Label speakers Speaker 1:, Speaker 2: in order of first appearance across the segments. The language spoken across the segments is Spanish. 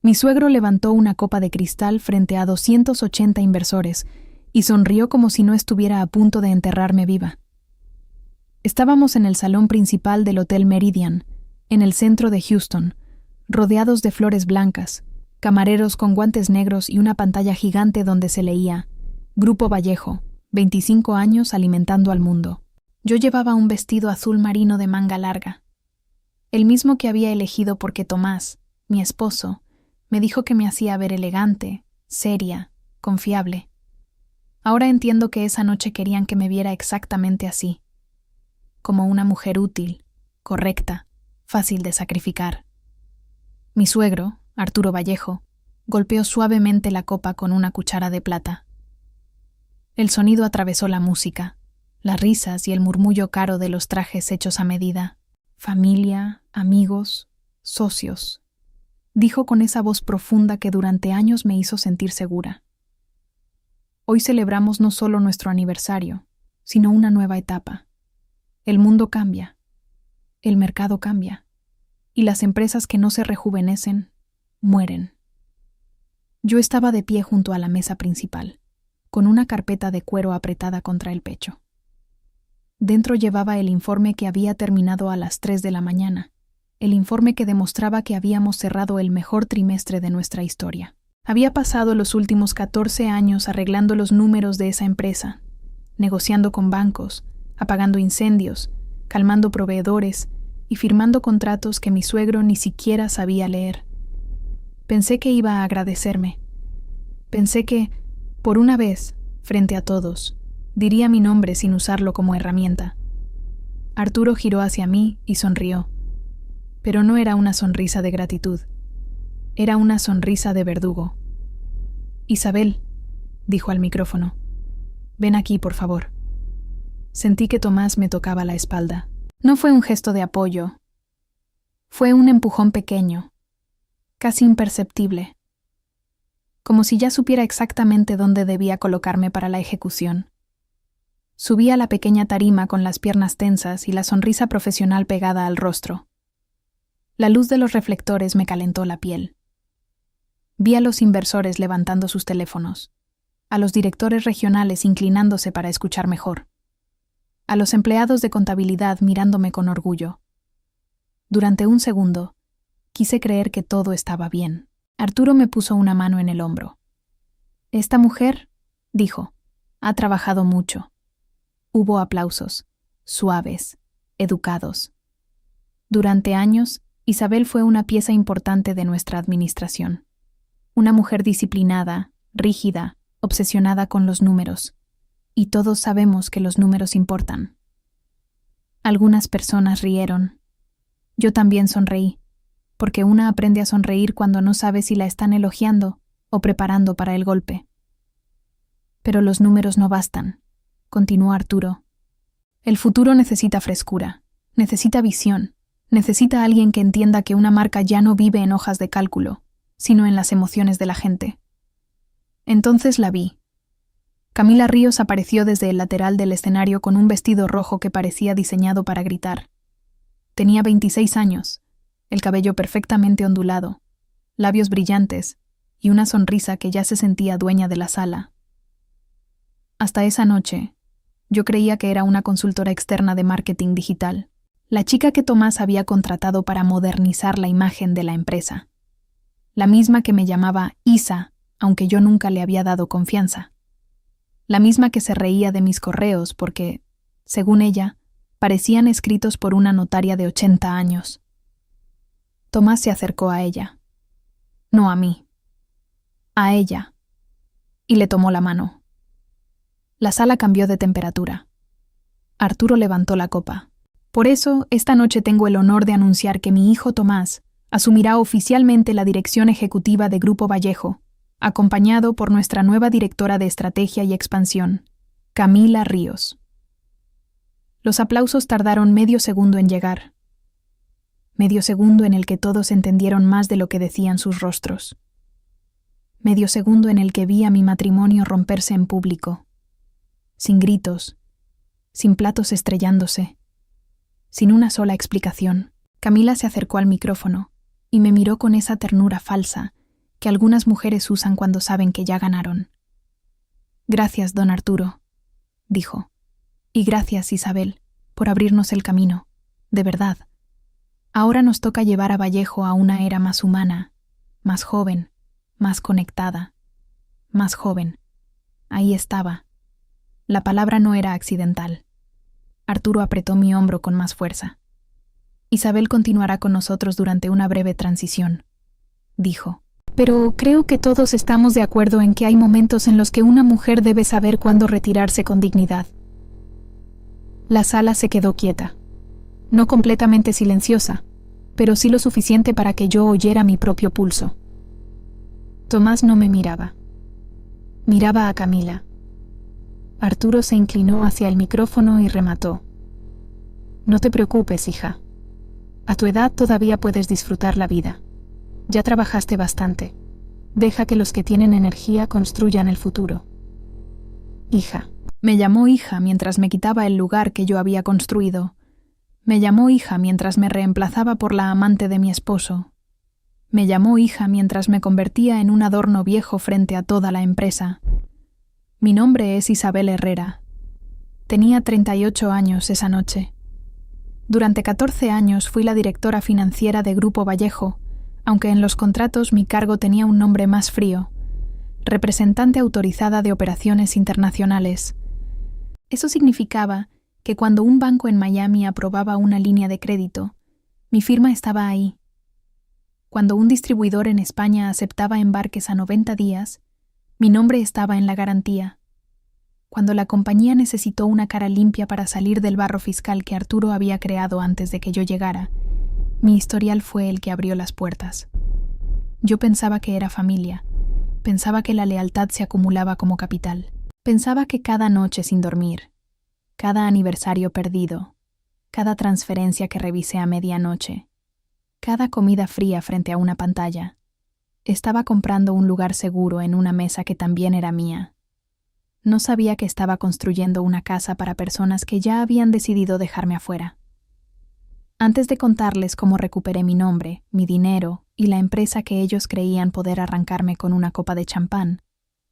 Speaker 1: Mi suegro levantó una copa de cristal frente a 280 inversores y sonrió como si no estuviera a punto de enterrarme viva. Estábamos en el salón principal del Hotel Meridian, en el centro de Houston, rodeados de flores blancas, camareros con guantes negros y una pantalla gigante donde se leía Grupo Vallejo, 25 años alimentando al mundo. Yo llevaba un vestido azul marino de manga larga, el mismo que había elegido porque Tomás, mi esposo, me dijo que me hacía ver elegante, seria, confiable. Ahora entiendo que esa noche querían que me viera exactamente así, como una mujer útil, correcta, fácil de sacrificar. Mi suegro, Arturo Vallejo, golpeó suavemente la copa con una cuchara de plata. El sonido atravesó la música, las risas y el murmullo caro de los trajes hechos a medida. Familia, amigos, socios, dijo con esa voz profunda que durante años me hizo sentir segura. Hoy celebramos no solo nuestro aniversario, sino una nueva etapa. El mundo cambia, el mercado cambia, y las empresas que no se rejuvenecen, mueren. Yo estaba de pie junto a la mesa principal, con una carpeta de cuero apretada contra el pecho. Dentro llevaba el informe que había terminado a las 3 de la mañana, el informe que demostraba que habíamos cerrado el mejor trimestre de nuestra historia. Había pasado los últimos 14 años arreglando los números de esa empresa, negociando con bancos, apagando incendios, calmando proveedores y firmando contratos que mi suegro ni siquiera sabía leer. Pensé que iba a agradecerme. Pensé que, por una vez, frente a todos, diría mi nombre sin usarlo como herramienta. Arturo giró hacia mí y sonrió. Pero no era una sonrisa de gratitud. Era una sonrisa de verdugo. «Isabel», dijo al micrófono, «ven aquí, por favor». Sentí que Tomás me tocaba la espalda. No fue un gesto de apoyo. Fue un empujón pequeño, casi imperceptible, como si ya supiera exactamente dónde debía colocarme para la ejecución. Subí a la pequeña tarima con las piernas tensas y la sonrisa profesional pegada al rostro. La luz de los reflectores me calentó la piel. Vi a los inversores levantando sus teléfonos, a los directores regionales inclinándose para escuchar mejor, a los empleados de contabilidad mirándome con orgullo. Durante un segundo, quise creer que todo estaba bien. Arturo me puso una mano en el hombro. «Esta mujer», dijo, «ha trabajado mucho». Hubo aplausos, suaves, educados. Durante años, Isabel fue una pieza importante de nuestra administración. Una mujer disciplinada, rígida, obsesionada con los números. Y todos sabemos que los números importan. Algunas personas rieron. Yo también sonreí, porque una aprende a sonreír cuando no sabe si la están elogiando o preparando para el golpe. Pero los números no bastan, continuó Arturo. El futuro necesita frescura, necesita visión, necesita alguien que entienda que una marca ya no vive en hojas de cálculo, sino en las emociones de la gente. Entonces la vi. Camila Ríos apareció desde el lateral del escenario con un vestido rojo que parecía diseñado para gritar. Tenía 26 años, el cabello perfectamente ondulado, labios brillantes y una sonrisa que ya se sentía dueña de la sala. Hasta esa noche, yo creía que era una consultora externa de marketing digital, la chica que Tomás había contratado para modernizar la imagen de la empresa. La misma que me llamaba Isa, aunque yo nunca le había dado confianza. La misma que se reía de mis correos porque, según ella, parecían escritos por una notaria de 80 años. Tomás se acercó a ella. No a mí. A ella. Y le tomó la mano. La sala cambió de temperatura. Arturo levantó la copa. Por eso, esta noche tengo el honor de anunciar que mi hijo Tomás asumirá oficialmente la dirección ejecutiva de Grupo Vallejo, acompañado por nuestra nueva directora de Estrategia y Expansión, Camila Ríos. Los aplausos tardaron medio segundo en llegar. Medio segundo en el que todos entendieron más de lo que decían sus rostros. Medio segundo en el que vi a mi matrimonio romperse en público. Sin gritos, sin platos estrellándose, sin una sola explicación. Camila se acercó al micrófono y me miró con esa ternura falsa que algunas mujeres usan cuando saben que ya ganaron. Gracias, don Arturo, dijo. Y gracias, Isabel, por abrirnos el camino. De verdad. Ahora nos toca llevar a Vallejo a una era más humana, más joven, más conectada, más joven. Ahí estaba. La palabra no era accidental. Arturo apretó mi hombro con más fuerza. Isabel continuará con nosotros durante una breve transición, dijo. Pero creo que todos estamos de acuerdo en que hay momentos en los que una mujer debe saber cuándo retirarse con dignidad. La sala se quedó quieta. No completamente silenciosa, pero sí lo suficiente para que yo oyera mi propio pulso. Tomás no me miraba. Miraba a Camila. Arturo se inclinó hacia el micrófono y remató. No te preocupes, hija. A tu edad todavía puedes disfrutar la vida. Ya trabajaste bastante. Deja que los que tienen energía construyan el futuro. Hija. Me llamó hija mientras me quitaba el lugar que yo había construido. Me llamó hija mientras me reemplazaba por la amante de mi esposo. Me llamó hija mientras me convertía en un adorno viejo frente a toda la empresa. Mi nombre es Isabel Herrera. Tenía 38 años esa noche. Durante 14 años fui la directora financiera de Grupo Vallejo, aunque en los contratos mi cargo tenía un nombre más frío: representante autorizada de operaciones internacionales. Eso significaba que cuando un banco en Miami aprobaba una línea de crédito, mi firma estaba ahí. Cuando un distribuidor en España aceptaba embarques a 90 días, mi nombre estaba en la garantía. Cuando la compañía necesitó una cara limpia para salir del barro fiscal que Arturo había creado antes de que yo llegara, mi historial fue el que abrió las puertas. Yo pensaba que era familia. Pensaba que la lealtad se acumulaba como capital. Pensaba que cada noche sin dormir, cada aniversario perdido, cada transferencia que revisé a medianoche, cada comida fría frente a una pantalla, estaba comprando un lugar seguro en una mesa que también era mía. No sabía que estaba construyendo una casa para personas que ya habían decidido dejarme afuera. Antes de contarles cómo recuperé mi nombre, mi dinero y la empresa que ellos creían poder arrancarme con una copa de champán,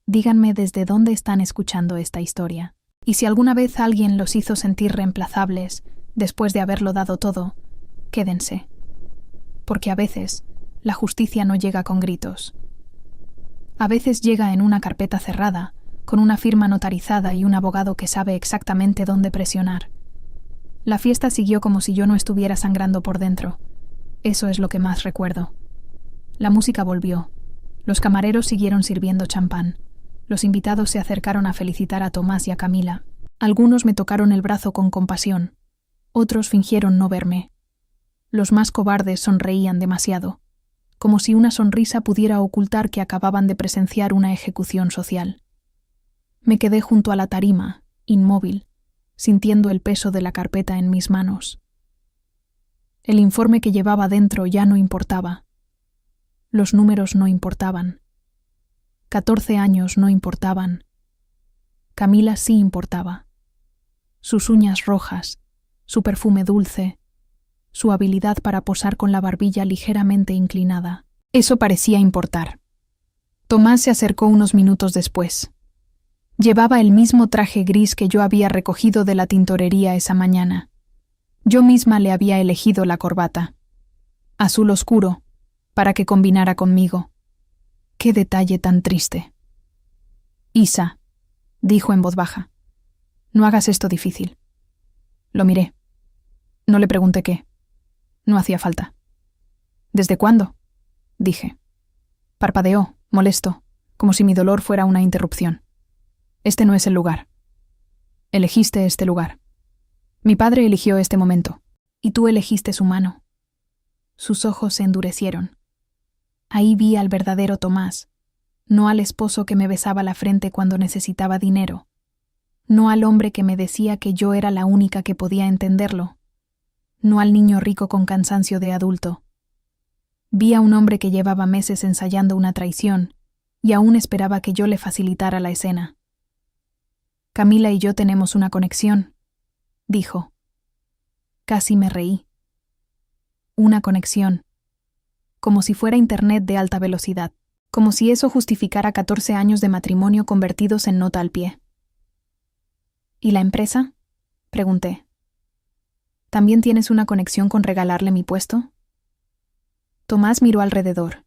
Speaker 1: díganme desde dónde están escuchando esta historia. Y si alguna vez alguien los hizo sentir reemplazables después de haberlo dado todo, quédense. Porque a veces la justicia no llega con gritos. A veces llega en una carpeta cerrada, con una firma notarizada y un abogado que sabe exactamente dónde presionar. La fiesta siguió como si yo no estuviera sangrando por dentro. Eso es lo que más recuerdo. La música volvió. Los camareros siguieron sirviendo champán. Los invitados se acercaron a felicitar a Tomás y a Camila. Algunos me tocaron el brazo con compasión. Otros fingieron no verme. Los más cobardes sonreían demasiado, como si una sonrisa pudiera ocultar que acababan de presenciar una ejecución social. Me quedé junto a la tarima, inmóvil, sintiendo el peso de la carpeta en mis manos. El informe que llevaba dentro ya no importaba. Los números no importaban. 14 años no importaban. Camila sí importaba. Sus uñas rojas, su perfume dulce, su habilidad para posar con la barbilla ligeramente inclinada. Eso parecía importar. Tomás se acercó unos minutos después. Llevaba el mismo traje gris que yo había recogido de la tintorería esa mañana. Yo misma le había elegido la corbata. Azul oscuro, para que combinara conmigo. ¡Qué detalle tan triste! Isa, dijo en voz baja, no hagas esto difícil. Lo miré. No le pregunté qué. No hacía falta. ¿Desde cuándo? Dije. Parpadeó, molesto, como si mi dolor fuera una interrupción. Este no es el lugar. Elegiste este lugar. Mi padre eligió este momento, y tú elegiste su mano. Sus ojos se endurecieron. Ahí vi al verdadero Tomás, no al esposo que me besaba la frente cuando necesitaba dinero, no al hombre que me decía que yo era la única que podía entenderlo, no al niño rico con cansancio de adulto. Vi a un hombre que llevaba meses ensayando una traición y aún esperaba que yo le facilitara la escena. Camila y yo tenemos una conexión, dijo. Casi me reí. Una conexión. Como si fuera internet de alta velocidad, como si eso justificara 14 años de matrimonio convertidos en nota al pie. ¿Y la empresa?, pregunté. ¿También tienes una conexión con regalarle mi puesto? Tomás miró alrededor.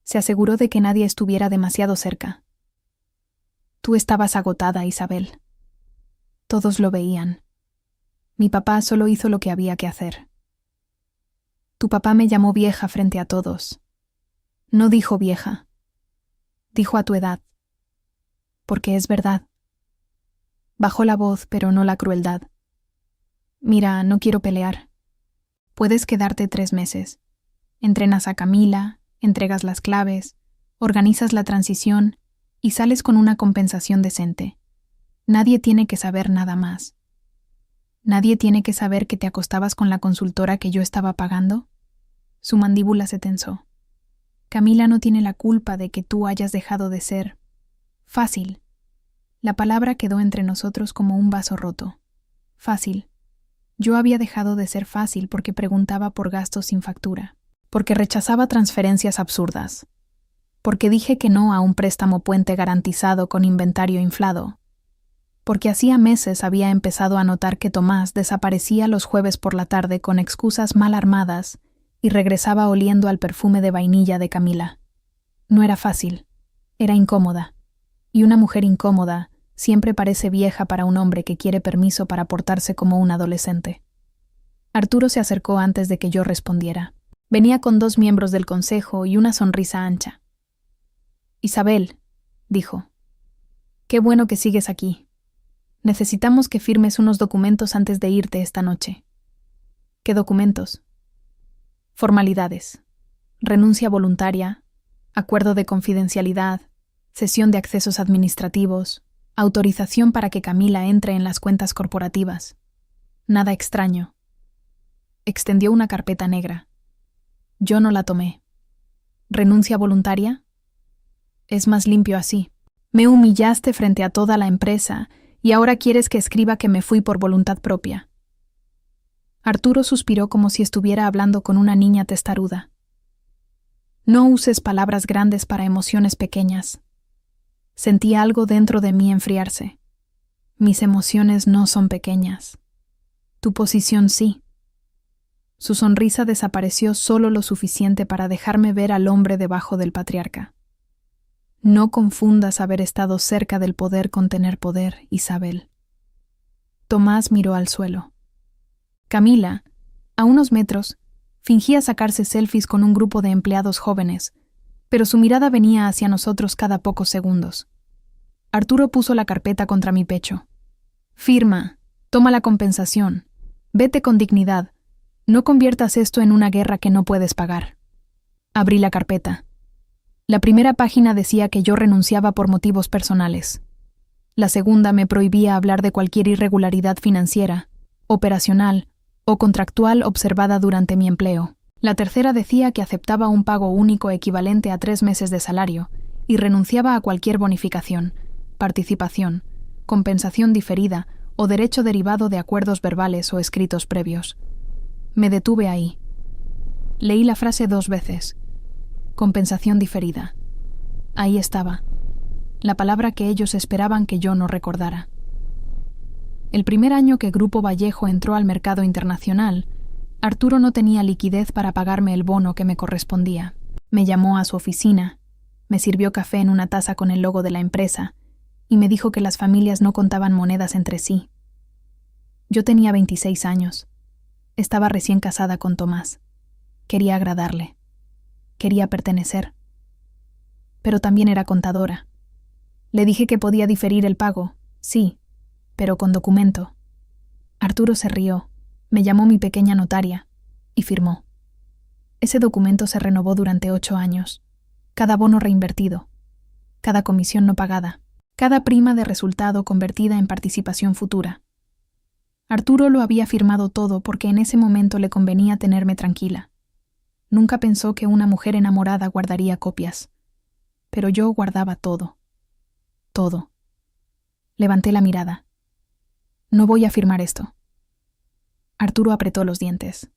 Speaker 1: Se aseguró de que nadie estuviera demasiado cerca. Tú estabas agotada, Isabel. Todos lo veían. Mi papá solo hizo lo que había que hacer. Tu papá me llamó vieja frente a todos. No dijo vieja. Dijo a tu edad. Porque es verdad. Bajó la voz, pero no la crueldad. Mira, no quiero pelear. Puedes quedarte 3 meses. Entrenas a Camila, entregas las claves, organizas la transición y sales con una compensación decente. Nadie tiene que saber nada más. ¿Nadie tiene que saber que te acostabas con la consultora que yo estaba pagando? Su mandíbula se tensó. Camila no tiene la culpa de que tú hayas dejado de ser fácil. La palabra quedó entre nosotros como un vaso roto. Fácil. Yo había dejado de ser fácil porque preguntaba por gastos sin factura, porque rechazaba transferencias absurdas, porque dije que no a un préstamo puente garantizado con inventario inflado, porque hacía meses había empezado a notar que Tomás desaparecía los jueves por la tarde con excusas mal armadas y regresaba oliendo al perfume de vainilla de Camila. No era fácil, era incómoda, y una mujer incómoda siempre parece vieja para un hombre que quiere permiso para portarse como un adolescente. Arturo se acercó antes de que yo respondiera. Venía con 2 miembros del consejo y una sonrisa ancha. Isabel, dijo, qué bueno que sigues aquí. Necesitamos que firmes unos documentos antes de irte esta noche. ¿Qué documentos? Formalidades. Renuncia voluntaria, acuerdo de confidencialidad, cesión de accesos administrativos, autorización para que Camila entre en las cuentas corporativas. Nada extraño. Extendió una carpeta negra. Yo no la tomé. ¿Renuncia voluntaria? Es más limpio así. Me humillaste frente a toda la empresa y ahora quieres que escriba que me fui por voluntad propia. Arturo suspiró como si estuviera hablando con una niña testaruda. No uses palabras grandes para emociones pequeñas. Sentí algo dentro de mí enfriarse. Mis emociones no son pequeñas. Tu posición sí. Su sonrisa desapareció solo lo suficiente para dejarme ver al hombre debajo del patriarca. No confundas haber estado cerca del poder con tener poder, Isabel. Tomás miró al suelo. Camila, a unos metros, fingía sacarse selfies con un grupo de empleados jóvenes, pero su mirada venía hacia nosotros cada pocos segundos. Arturo puso la carpeta contra mi pecho. Firma, toma la compensación, vete con dignidad, no conviertas esto en una guerra que no puedes pagar. Abrí la carpeta. La primera página decía que yo renunciaba por motivos personales. La segunda me prohibía hablar de cualquier irregularidad financiera, operacional o contractual observada durante mi empleo. La tercera decía que aceptaba un pago único equivalente a 3 meses de salario y renunciaba a cualquier bonificación, participación, compensación diferida o derecho derivado de acuerdos verbales o escritos previos. Me detuve ahí. Leí la frase 2 veces. Compensación diferida. Ahí estaba. La palabra que ellos esperaban que yo no recordara. El primer año que Grupo Vallejo entró al mercado internacional, Arturo no tenía liquidez para pagarme el bono que me correspondía. Me llamó a su oficina, me sirvió café en una taza con el logo de la empresa y me dijo que las familias no contaban monedas entre sí. Yo tenía 26 años. Estaba recién casada con Tomás. Quería agradarle. Quería pertenecer. Pero también era contadora. Le dije que podía diferir el pago, sí, pero con documento. Arturo se rió, me llamó mi pequeña notaria y firmó. Ese documento se renovó durante 8 años. Cada bono reinvertido, cada comisión no pagada, cada prima de resultado convertida en participación futura. Arturo lo había firmado todo porque en ese momento le convenía tenerme tranquila. Nunca pensó que una mujer enamorada guardaría copias. Pero yo guardaba todo. Todo. Levanté la mirada. No voy a firmar esto. Arturo apretó los dientes.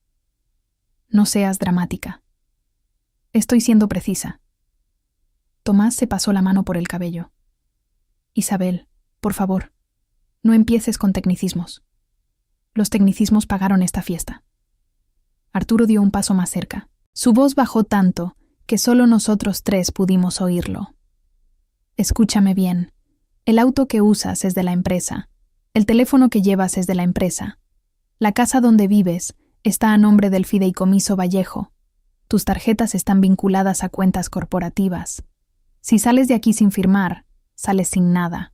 Speaker 1: No seas dramática. Estoy siendo precisa. Tomás se pasó la mano por el cabello. Isabel, por favor, no empieces con tecnicismos. Los tecnicismos pagaron esta fiesta. Arturo dio un paso más cerca. Su voz bajó tanto que solo nosotros tres pudimos oírlo. Escúchame bien. El auto que usas es de la empresa. El teléfono que llevas es de la empresa. La casa donde vives está a nombre del Fideicomiso Vallejo. Tus tarjetas están vinculadas a cuentas corporativas. Si sales de aquí sin firmar, sales sin nada.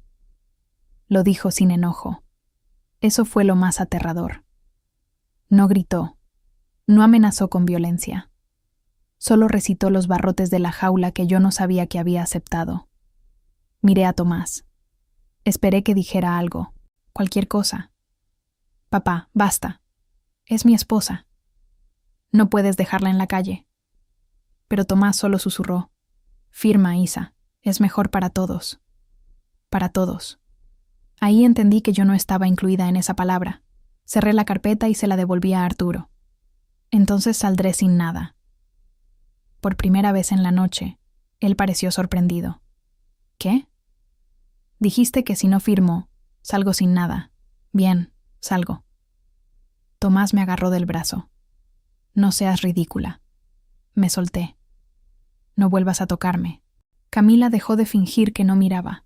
Speaker 1: Lo dijo sin enojo. Eso fue lo más aterrador. No gritó. No amenazó con violencia. Solo recitó los barrotes de la jaula que yo no sabía que había aceptado. Miré a Tomás. Esperé que dijera algo, cualquier cosa. Papá, basta. Es mi esposa. No puedes dejarla en la calle. Pero Tomás solo susurró. Firma, Isa. Es mejor para todos. Para todos. Ahí entendí que yo no estaba incluida en esa palabra. Cerré la carpeta y se la devolví a Arturo. Entonces saldré sin nada. Por primera vez en la noche, él pareció sorprendido. ¿Qué? Dijiste que si no firmo, salgo sin nada. Bien, salgo. Tomás me agarró del brazo. No seas ridícula. Me solté. No vuelvas a tocarme. Camila dejó de fingir que no miraba.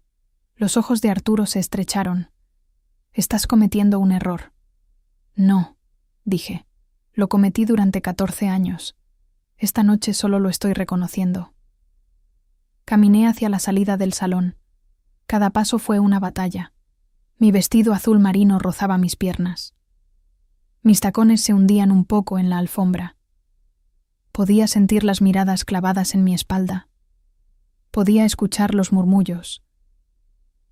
Speaker 1: Los ojos de Arturo se estrecharon. Estás cometiendo un error. No, dije. Lo cometí durante 14 años. Esta noche solo lo estoy reconociendo. Caminé hacia la salida del salón. Cada paso fue una batalla. Mi vestido azul marino rozaba mis piernas. Mis tacones se hundían un poco en la alfombra. Podía sentir las miradas clavadas en mi espalda. Podía escuchar los murmullos.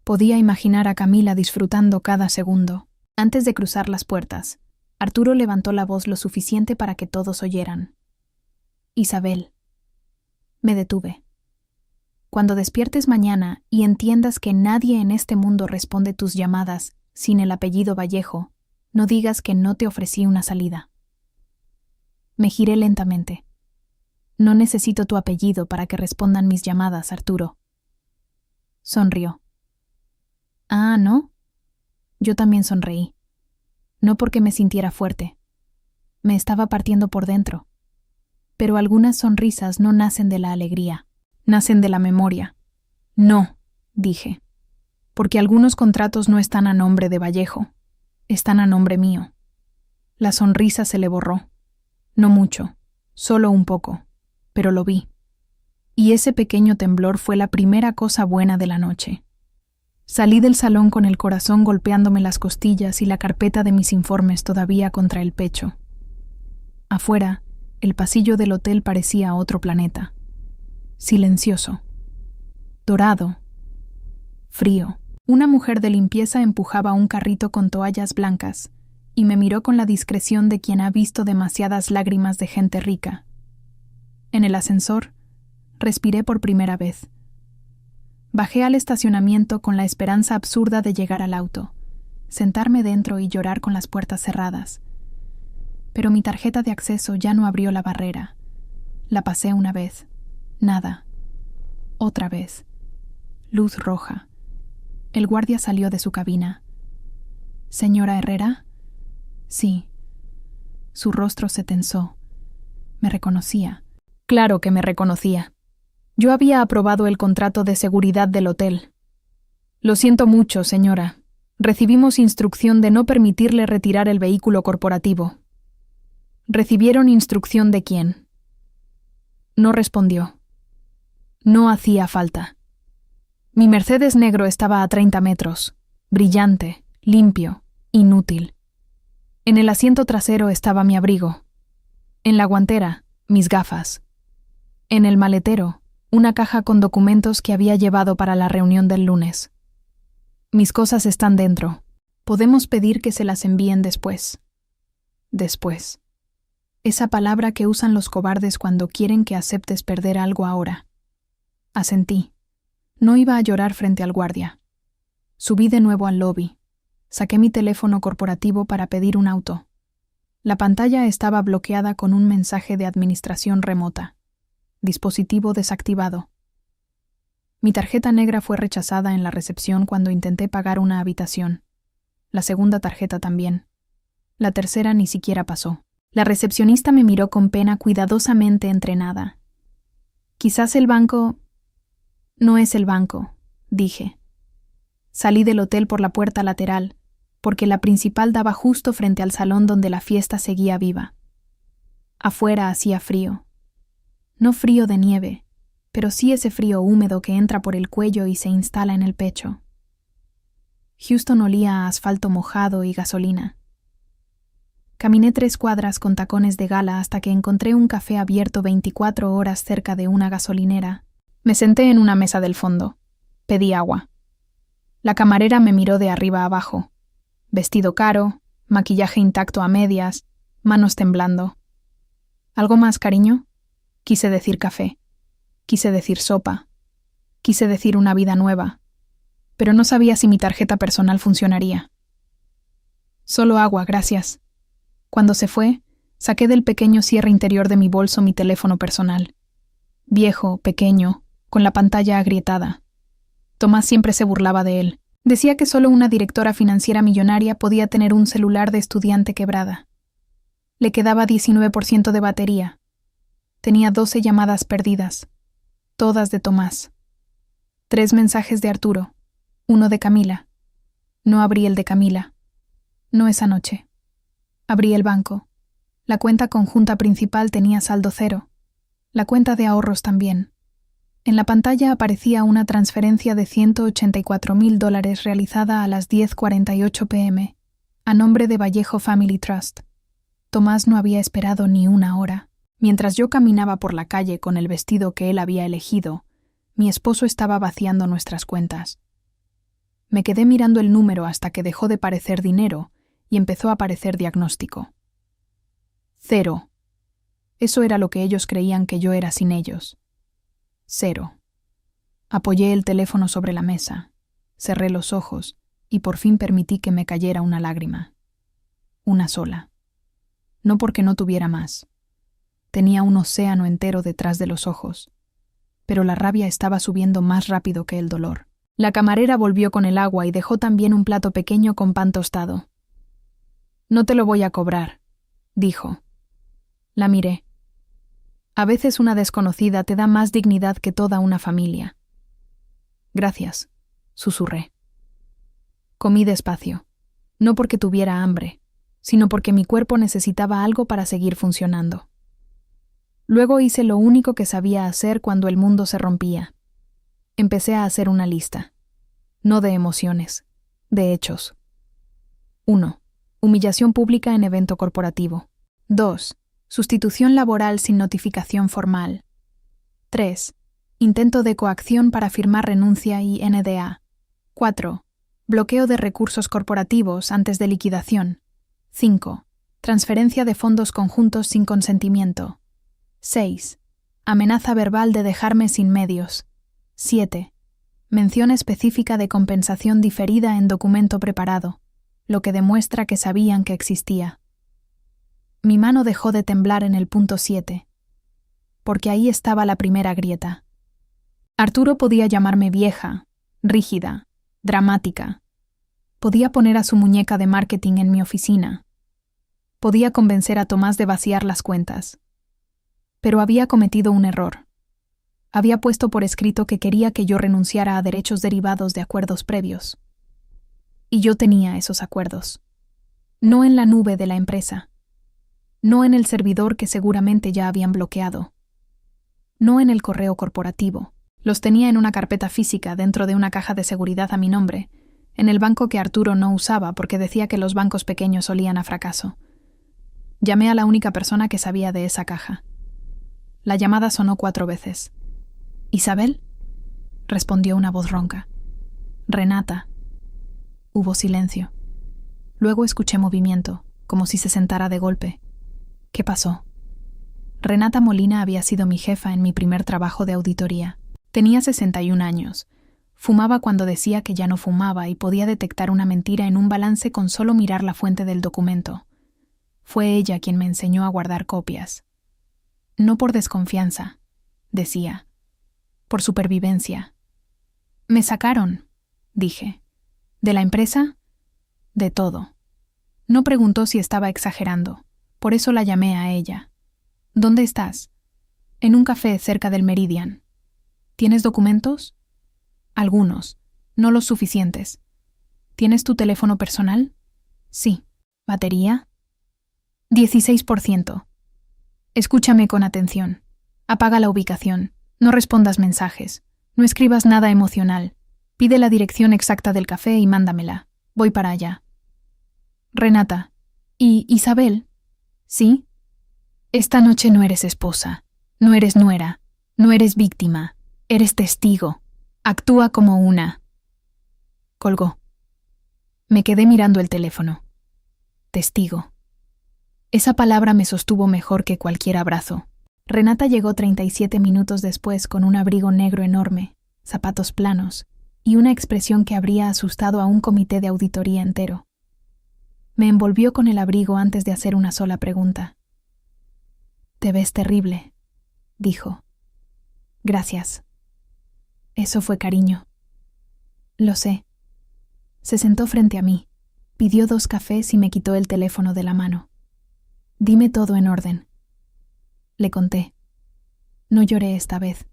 Speaker 1: Podía imaginar a Camila disfrutando cada segundo. Antes de cruzar las puertas, Arturo levantó la voz lo suficiente para que todos oyeran. Isabel. Me detuve. Cuando despiertes mañana y entiendas que nadie en este mundo responde tus llamadas sin el apellido Vallejo, no digas que no te ofrecí una salida. Me giré lentamente. No necesito tu apellido para que respondan mis llamadas, Arturo. Sonrió. Ah, ¿no? Yo también sonreí. No porque me sintiera fuerte. Me estaba partiendo por dentro. Pero algunas sonrisas no nacen de la alegría, nacen de la memoria. No, dije, porque algunos contratos no están a nombre de Vallejo, están a nombre mío. La sonrisa se le borró. No mucho, solo un poco, pero lo vi. Y ese pequeño temblor fue la primera cosa buena de la noche. Salí del salón con el corazón golpeándome las costillas y la carpeta de mis informes todavía contra el pecho. Afuera, el pasillo del hotel parecía otro planeta. Silencioso. Dorado. Frío. Una mujer de limpieza empujaba un carrito con toallas blancas y me miró con la discreción de quien ha visto demasiadas lágrimas de gente rica. En el ascensor, respiré por primera vez. Bajé al estacionamiento con la esperanza absurda de llegar al auto, sentarme dentro y llorar con las puertas cerradas. Pero mi tarjeta de acceso ya no abrió la barrera. La pasé una vez. Nada. Otra vez. Luz roja. El guardia salió de su cabina. ¿Señora Herrera? Sí. Su rostro se tensó. Me reconocía. Claro que me reconocía. Yo había aprobado el contrato de seguridad del hotel. Lo siento mucho, señora. Recibimos instrucción de no permitirle retirar el vehículo corporativo. ¿Recibieron instrucción de quién? No respondió. No hacía falta. Mi Mercedes negro estaba a 30 metros, brillante, limpio, inútil. En el asiento trasero estaba mi abrigo. En la guantera, mis gafas. En el maletero, una caja con documentos que había llevado para la reunión del lunes. Mis cosas están dentro. Podemos pedir que se las envíen después. Después. Esa palabra que usan los cobardes cuando quieren que aceptes perder algo ahora. Asentí. No iba a llorar frente al guardia. Subí de nuevo al lobby. Saqué mi teléfono corporativo para pedir un auto. La pantalla estaba bloqueada con un mensaje de administración remota. Dispositivo desactivado. Mi tarjeta negra fue rechazada en la recepción cuando intenté pagar una habitación. La segunda tarjeta también. La tercera ni siquiera pasó. La recepcionista me miró con pena cuidadosamente entrenada. Quizás el banco... No es el banco, dije. Salí del hotel por la puerta lateral, porque la principal daba justo frente al salón donde la fiesta seguía viva. Afuera hacía frío. No frío de nieve, pero sí ese frío húmedo que entra por el cuello y se instala en el pecho. Houston olía a asfalto mojado y gasolina. Caminé 3 cuadras con tacones de gala hasta que encontré un café abierto 24 horas cerca de una gasolinera. Me senté en una mesa del fondo. Pedí agua. La camarera me miró de arriba a abajo. Vestido caro, maquillaje intacto a medias, manos temblando. ¿Algo más, cariño? Quise decir café. Quise decir sopa. Quise decir una vida nueva. Pero no sabía si mi tarjeta personal funcionaría. Solo agua, gracias. Cuando se fue, saqué del pequeño cierre interior de mi bolso mi teléfono personal. Viejo, pequeño, con la pantalla agrietada. Tomás siempre se burlaba de él. Decía que solo una directora financiera millonaria podía tener un celular de estudiante quebrada. Le quedaba 19% de batería. Tenía 12 llamadas perdidas, todas de Tomás. 3 mensajes de Arturo, 1 de Camila. No abrí el de Camila. No esa noche. Abrí el banco. La cuenta conjunta principal tenía saldo 0. La cuenta de ahorros también. En la pantalla aparecía una transferencia de $184,000 realizada a las 10:48 p.m. a nombre de Vallejo Family Trust. Tomás no había esperado ni una hora. Mientras yo caminaba por la calle con el vestido que él había elegido, mi esposo estaba vaciando nuestras cuentas. Me quedé mirando el número hasta que dejó de parecer dinero y empezó a parecer diagnóstico. 0. Eso era lo que ellos creían que yo era sin ellos. 0. Apoyé el teléfono sobre la mesa, cerré los ojos y por fin permití que me cayera una lágrima. Una sola. No porque no tuviera más. Tenía un océano entero detrás de los ojos, pero la rabia estaba subiendo más rápido que el dolor. La camarera volvió con el agua y dejó también un plato pequeño con pan tostado. «No te lo voy a cobrar», dijo. La miré. A veces una desconocida te da más dignidad que toda una familia. «Gracias», susurré. Comí despacio, no porque tuviera hambre, sino porque mi cuerpo necesitaba algo para seguir funcionando. Luego hice lo único que sabía hacer cuando el mundo se rompía. Empecé a hacer una lista. No de emociones, de hechos. 1. Humillación pública en evento corporativo. 2. Sustitución laboral sin notificación formal. 3. Intento de coacción para firmar renuncia y NDA. 4. Bloqueo de recursos corporativos antes de liquidación. 5. Transferencia de fondos conjuntos sin consentimiento. 6. Amenaza verbal de dejarme sin medios. 7. Mención específica de compensación diferida en documento preparado, lo que demuestra que sabían que existía. Mi mano dejó de temblar en el punto 7, porque ahí estaba la primera grieta. Arturo podía llamarme vieja, rígida, dramática. Podía poner a su muñeca de marketing en mi oficina. Podía convencer a Tomás de vaciar las cuentas. Pero había cometido un error. Había puesto por escrito que quería que yo renunciara a derechos derivados de acuerdos previos. Y yo tenía esos acuerdos. No en la nube de la empresa. No en el servidor que seguramente ya habían bloqueado. No en el correo corporativo. Los tenía en una carpeta física dentro de una caja de seguridad a mi nombre, en el banco que Arturo no usaba porque decía que los bancos pequeños olían a fracaso. Llamé a la única persona que sabía de esa caja. La llamada sonó 4 veces. «¿Isabel?», respondió una voz ronca. «Renata». Hubo silencio. Luego escuché movimiento, como si se sentara de golpe. ¿Qué pasó? Renata Molina había sido mi jefa en mi primer trabajo de auditoría. Tenía 61 años. Fumaba cuando decía que ya no fumaba y podía detectar una mentira en un balance con solo mirar la fuente del documento. Fue ella quien me enseñó a guardar copias. No por desconfianza, decía. Por supervivencia. Me sacaron, dije. ¿De la empresa? De todo. No preguntó si estaba exagerando. Por eso la llamé a ella. ¿Dónde estás? En un café cerca del Meridian. ¿Tienes documentos? Algunos, no los suficientes. ¿Tienes tu teléfono personal? Sí. ¿Batería? 16%. Escúchame con atención. Apaga la ubicación. No respondas mensajes. No escribas nada emocional. Pide la dirección exacta del café y mándamela. Voy para allá. Renata. ¿Y Isabel? ¿Sí? Esta noche no eres esposa. No eres nuera. No eres víctima. Eres testigo. Actúa como una. Colgó. Me quedé mirando el teléfono. Testigo. Esa palabra me sostuvo mejor que cualquier abrazo. Renata llegó 37 minutos después con un abrigo negro enorme, zapatos planos y una expresión que habría asustado a un comité de auditoría entero. Me envolvió con el abrigo antes de hacer una sola pregunta. «Te ves terrible», dijo. «Gracias». Eso fue cariño. Lo sé. Se sentó frente a mí, pidió 2 cafés y me quitó el teléfono de la mano. «Dime todo en orden». Le conté. No lloré esta vez.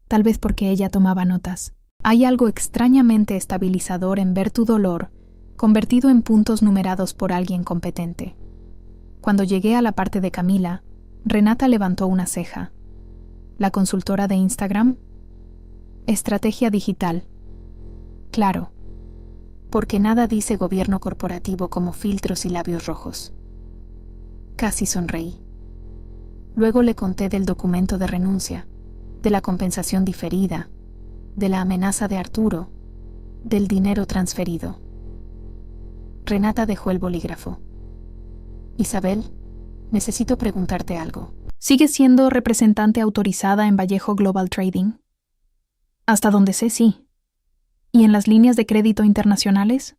Speaker 1: Tal vez porque ella tomaba notas. Hay algo extrañamente estabilizador en ver tu dolor convertido en puntos numerados por alguien competente. Cuando llegué a la parte de Camila, Renata levantó una ceja. ¿La consultora de Instagram? Estrategia digital. Claro. Porque nada dice gobierno corporativo como filtros y labios rojos. Casi sonreí. Luego le conté del documento de renuncia, de la compensación diferida, de la amenaza de Arturo, del dinero transferido. Renata dejó el bolígrafo. Isabel, necesito preguntarte algo. ¿Sigues siendo representante autorizada en Vallejo Global Trading? Hasta donde sé, sí. ¿Y en las líneas de crédito internacionales?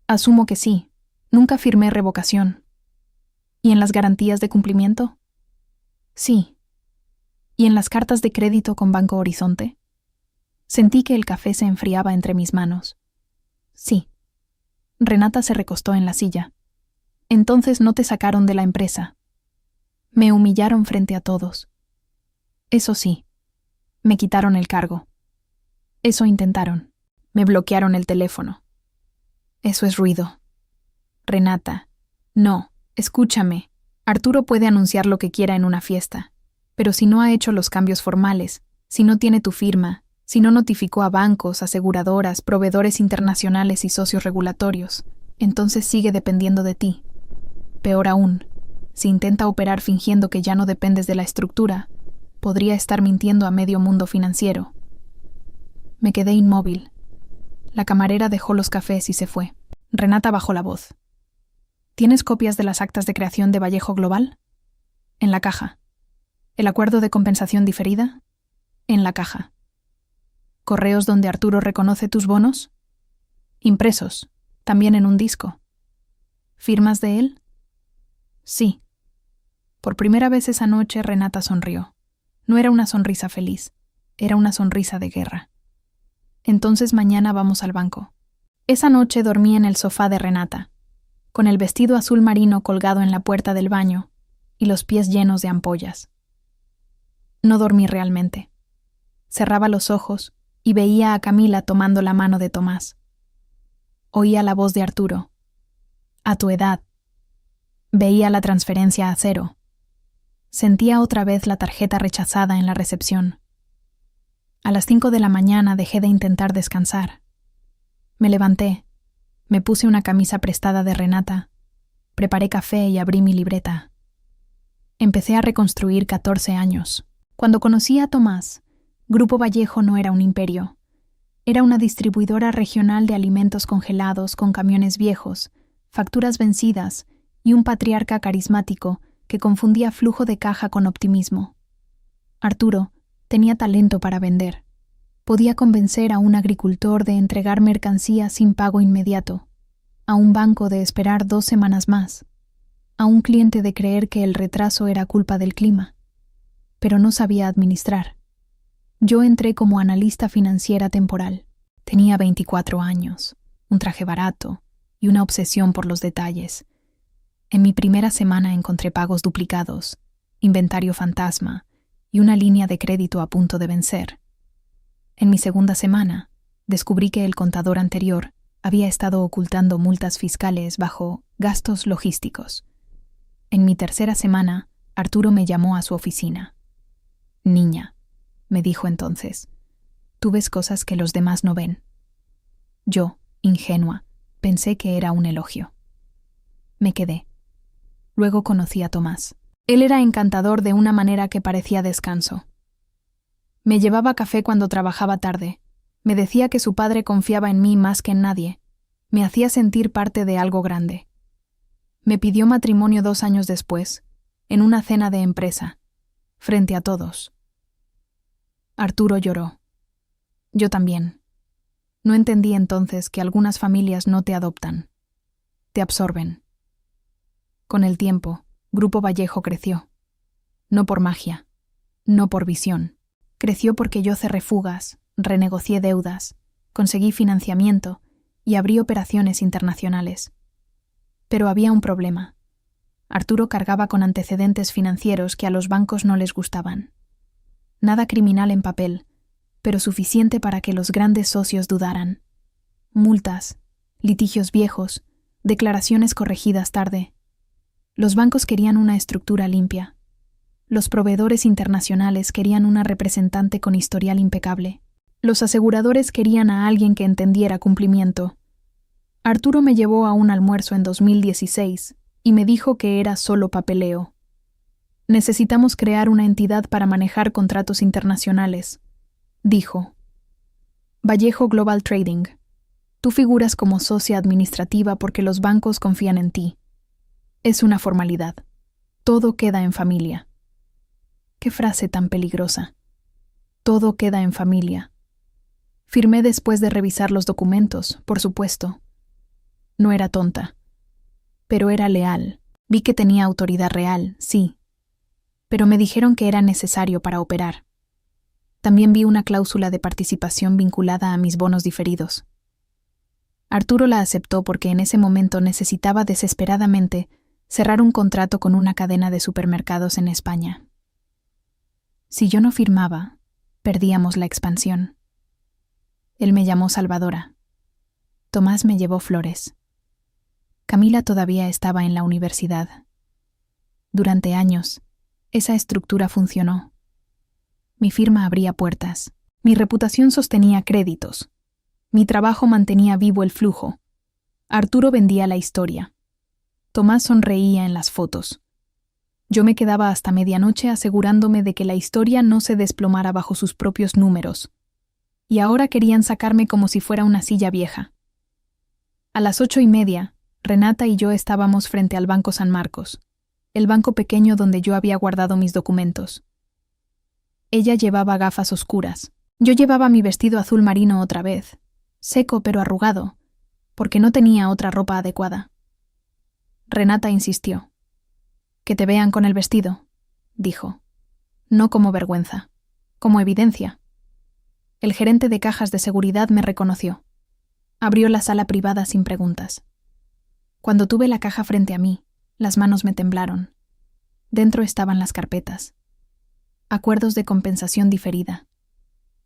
Speaker 1: Asumo que sí. Nunca firmé revocación. ¿Y en las garantías de cumplimiento? Sí. ¿Y en las cartas de crédito con Banco Horizonte? Sentí que el café se enfriaba entre mis manos. Sí. Renata se recostó en la silla. Entonces no te sacaron de la empresa. Me humillaron frente a todos. Eso sí, me quitaron el cargo. Eso intentaron. Me bloquearon el teléfono. Eso es ruido. Renata, no, escúchame. Arturo puede anunciar lo que quiera en una fiesta, pero si no ha hecho los cambios formales, si no tiene tu firma, si no notificó a bancos, aseguradoras, proveedores internacionales y socios regulatorios, entonces sigue dependiendo de ti. Peor aún, si intenta operar fingiendo que ya no dependes de la estructura, podría estar mintiendo a medio mundo financiero. Me quedé inmóvil. La camarera dejó los cafés y se fue. Renata bajó la voz. ¿Tienes copias de las actas de creación de Vallejo Global? En la caja. ¿El acuerdo de compensación diferida? En la caja. ¿Correos donde Arturo reconoce tus bonos? Impresos, también en un disco. ¿Firmas de él? Sí. Por primera vez esa noche Renata sonrió. No era una sonrisa feliz, era una sonrisa de guerra. Entonces mañana vamos al banco. Esa noche dormí en el sofá de Renata, con el vestido azul marino colgado en la puerta del baño y los pies llenos de ampollas. No dormí realmente. Cerraba los ojos y veía a Camila tomando la mano de Tomás. Oía la voz de Arturo. A tu edad. Veía la transferencia a cero. Sentía otra vez la tarjeta rechazada en la recepción. A las 5 de la mañana dejé de intentar descansar. Me levanté, me puse una camisa prestada de Renata, preparé café y abrí mi libreta. Empecé a reconstruir 14 años. Cuando conocí a Tomás, Grupo Vallejo no era un imperio. Era una distribuidora regional de alimentos congelados con camiones viejos, facturas vencidas y un patriarca carismático que confundía flujo de caja con optimismo. Arturo tenía talento para vender. Podía convencer a un agricultor de entregar mercancía sin pago inmediato, a un banco de esperar 2 semanas más, a un cliente de creer que el retraso era culpa del clima. Pero no sabía administrar. Yo entré como analista financiera temporal. Tenía 24 años, un traje barato y una obsesión por los detalles. En mi primera semana encontré pagos duplicados, inventario fantasma y una línea de crédito a punto de vencer. En mi segunda semana, descubrí que el contador anterior había estado ocultando multas fiscales bajo gastos logísticos. En mi tercera semana, Arturo me llamó a su oficina. «Niña», me dijo entonces, «tú ves cosas que los demás no ven». Yo, ingenua, pensé que era un elogio. Me quedé. Luego conocí a Tomás. Él era encantador de una manera que parecía descanso. Me llevaba café cuando trabajaba tarde. Me decía que su padre confiaba en mí más que en nadie. Me hacía sentir parte de algo grande. Me pidió matrimonio 2 años después, en una cena de empresa, frente a todos. Arturo lloró. Yo también. No entendí entonces que algunas familias no te adoptan, te absorben. Con el tiempo, Grupo Vallejo creció. No por magia, no por visión. Creció porque yo cerré fugas, renegocié deudas, conseguí financiamiento y abrí operaciones internacionales. Pero había un problema. Arturo cargaba con antecedentes financieros que a los bancos no les gustaban. Nada criminal en papel, pero suficiente para que los grandes socios dudaran. Multas, litigios viejos, declaraciones corregidas tarde. Los bancos querían una estructura limpia. Los proveedores internacionales querían una representante con historial impecable. Los aseguradores querían a alguien que entendiera cumplimiento. Arturo me llevó a un almuerzo en 2016 y me dijo que era solo papeleo. Necesitamos crear una entidad para manejar contratos internacionales, dijo. Vallejo Global Trading. Tú figuras como socia administrativa porque los bancos confían en ti. Es una formalidad. Todo queda en familia. Qué frase tan peligrosa. Todo queda en familia. Firmé después de revisar los documentos, por supuesto. No era tonta. Pero era leal. Vi que tenía autoridad real, sí. Pero me dijeron que era necesario para operar. También vi una cláusula de participación vinculada a mis bonos diferidos. Arturo la aceptó porque en ese momento necesitaba desesperadamente cerrar un contrato con una cadena de supermercados en España. Si yo no firmaba, perdíamos la expansión. Él me llamó Salvadora. Tomás me llevó flores. Camila todavía estaba en la universidad. Durante años, esa estructura funcionó. Mi firma abría puertas. Mi reputación sostenía créditos. Mi trabajo mantenía vivo el flujo. Arturo vendía la historia. Tomás sonreía en las fotos. Yo me quedaba hasta medianoche asegurándome de que la historia no se desplomara bajo sus propios números. Y ahora querían sacarme como si fuera una silla vieja. A las 8:30, Renata y yo estábamos frente al Banco San Marcos, el banco pequeño donde yo había guardado mis documentos. Ella llevaba gafas oscuras. Yo llevaba mi vestido azul marino otra vez, seco pero arrugado, porque no tenía otra ropa adecuada. Renata insistió. «Que te vean con el vestido», dijo. «No como vergüenza, como evidencia». El gerente de cajas de seguridad me reconoció. Abrió la sala privada sin preguntas. Cuando tuve la caja frente a mí, las manos me temblaron. Dentro estaban las carpetas. Acuerdos de compensación diferida.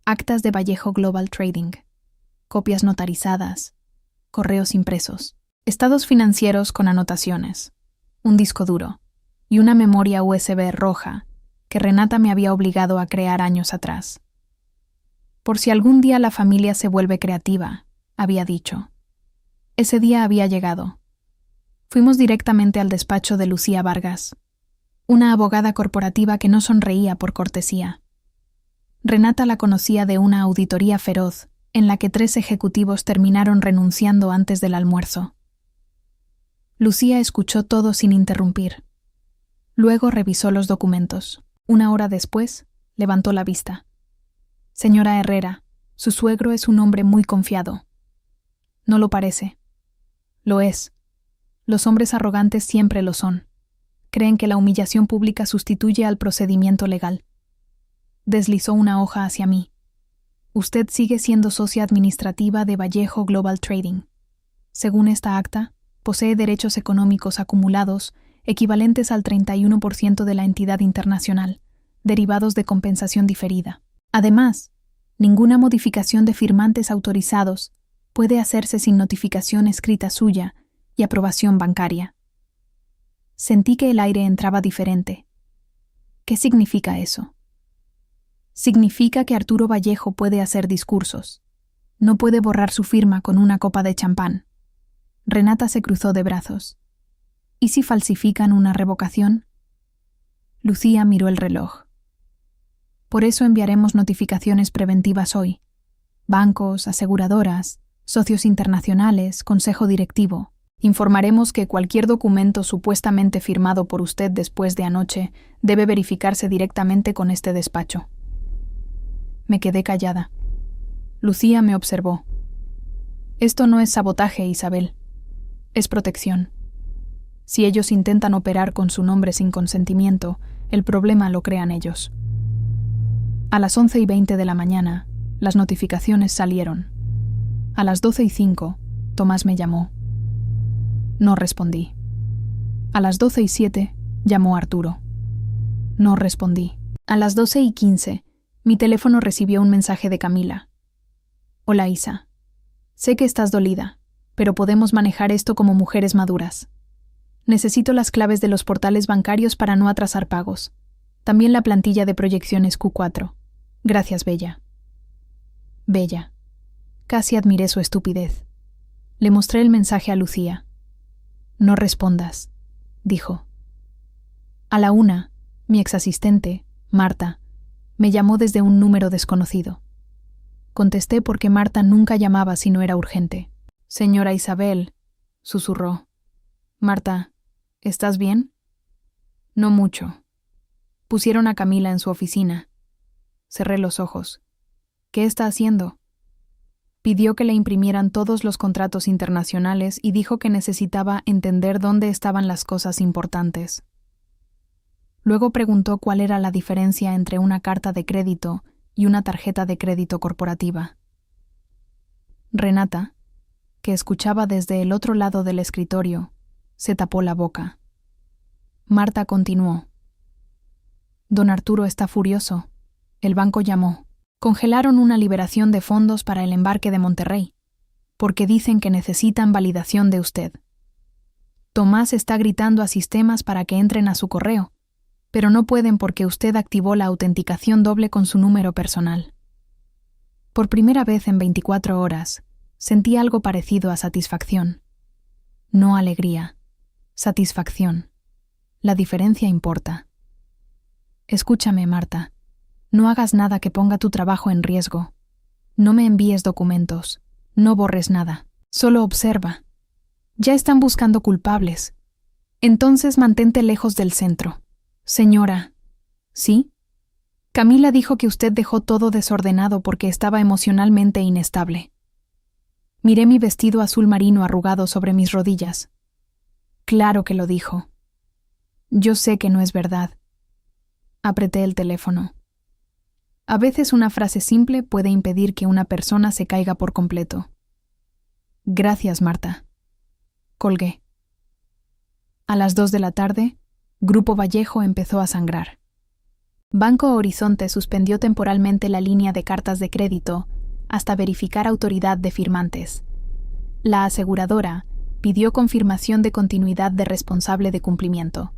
Speaker 1: Actas de Vallejo Global Trading. Copias notarizadas. Correos impresos. Estados financieros con anotaciones. Un disco duro. Y una memoria USB roja que Renata me había obligado a crear años atrás. Por si algún día la familia se vuelve creativa, había dicho. Ese día había llegado. Fuimos directamente al despacho de Lucía Vargas, una abogada corporativa que no sonreía por cortesía. Renata la conocía de una auditoría feroz en la que 3 ejecutivos terminaron renunciando antes del almuerzo. Lucía escuchó todo sin interrumpir. Luego revisó los documentos. 1 hora después, levantó la vista. «Señora Herrera, su suegro es un hombre muy confiado». «No lo parece». «Lo es. Los hombres arrogantes siempre lo son. Creen que la humillación pública sustituye al procedimiento legal». Deslizó una hoja hacia mí. Usted sigue siendo socia administrativa de Vallejo Global Trading. Según esta acta, posee derechos económicos acumulados equivalentes al 31% de la entidad internacional, derivados de compensación diferida. Además, ninguna modificación de firmantes autorizados puede hacerse sin notificación escrita suya y aprobación bancaria. Sentí que el aire entraba diferente. ¿Qué significa eso? Significa que Arturo Vallejo puede hacer discursos. No puede borrar su firma con una copa de champán. Renata se cruzó de brazos. ¿Y si falsifican una revocación? Lucía miró el reloj. Por eso enviaremos notificaciones preventivas hoy. Bancos, aseguradoras, socios internacionales, consejo directivo. Informaremos que cualquier documento supuestamente firmado por usted después de anoche debe verificarse directamente con este despacho. Me quedé callada. Lucía me observó. Esto no es sabotaje, Isabel. Es protección. Si ellos intentan operar con su nombre sin consentimiento, el problema lo crean ellos. A las 11:20 de la mañana, las notificaciones salieron. A las 12:05, Tomás me llamó. No respondí. A las 12:07, llamó Arturo. No respondí. A las 12:15, mi teléfono recibió un mensaje de Camila. Hola, Isa. Sé que estás dolida, pero podemos manejar esto como mujeres maduras. Necesito las claves de los portales bancarios para no atrasar pagos. También la plantilla de proyecciones Q4. Gracias, Bella. Bella. Casi admiré su estupidez. Le mostré el mensaje a Lucía. No respondas, dijo. A la 1, mi exasistente, Marta, me llamó desde un número desconocido. Contesté porque Marta nunca llamaba si no era urgente. Señora Isabel, susurró. Marta, ¿estás bien? No mucho. Pusieron a Camila en su oficina. Cerré los ojos. ¿Qué está haciendo? Pidió que le imprimieran todos los contratos internacionales y dijo que necesitaba entender dónde estaban las cosas importantes. Luego preguntó cuál era la diferencia entre una carta de crédito y una tarjeta de crédito corporativa. Renata, que escuchaba desde el otro lado del escritorio, se tapó la boca. Marta continuó. Don Arturo está furioso. El banco llamó. Congelaron una liberación de fondos para el embarque de Monterrey, porque dicen que necesitan validación de usted. Tomás está gritando a sistemas para que entren a su correo, pero no pueden porque usted activó la autenticación doble con su número personal. Por primera vez en 24 horas, sentí algo parecido a satisfacción. No alegría, satisfacción. La diferencia importa. Escúchame, Marta. No hagas nada que ponga tu trabajo en riesgo. No me envíes documentos. No borres nada. Solo observa. Ya están buscando culpables. Entonces mantente lejos del centro. Señora. ¿Sí? Camila dijo que usted dejó todo desordenado porque estaba emocionalmente inestable. Miré mi vestido azul marino arrugado sobre mis rodillas. Claro que lo dijo. Yo sé que no es verdad. Apreté el teléfono. A veces una frase simple puede impedir que una persona se caiga por completo. Gracias, Marta. Colgué. A las 2 de la tarde, Grupo Vallejo empezó a sangrar. Banco Horizonte suspendió temporalmente la línea de cartas de crédito hasta verificar autoridad de firmantes. La aseguradora pidió confirmación de continuidad de responsable de cumplimiento.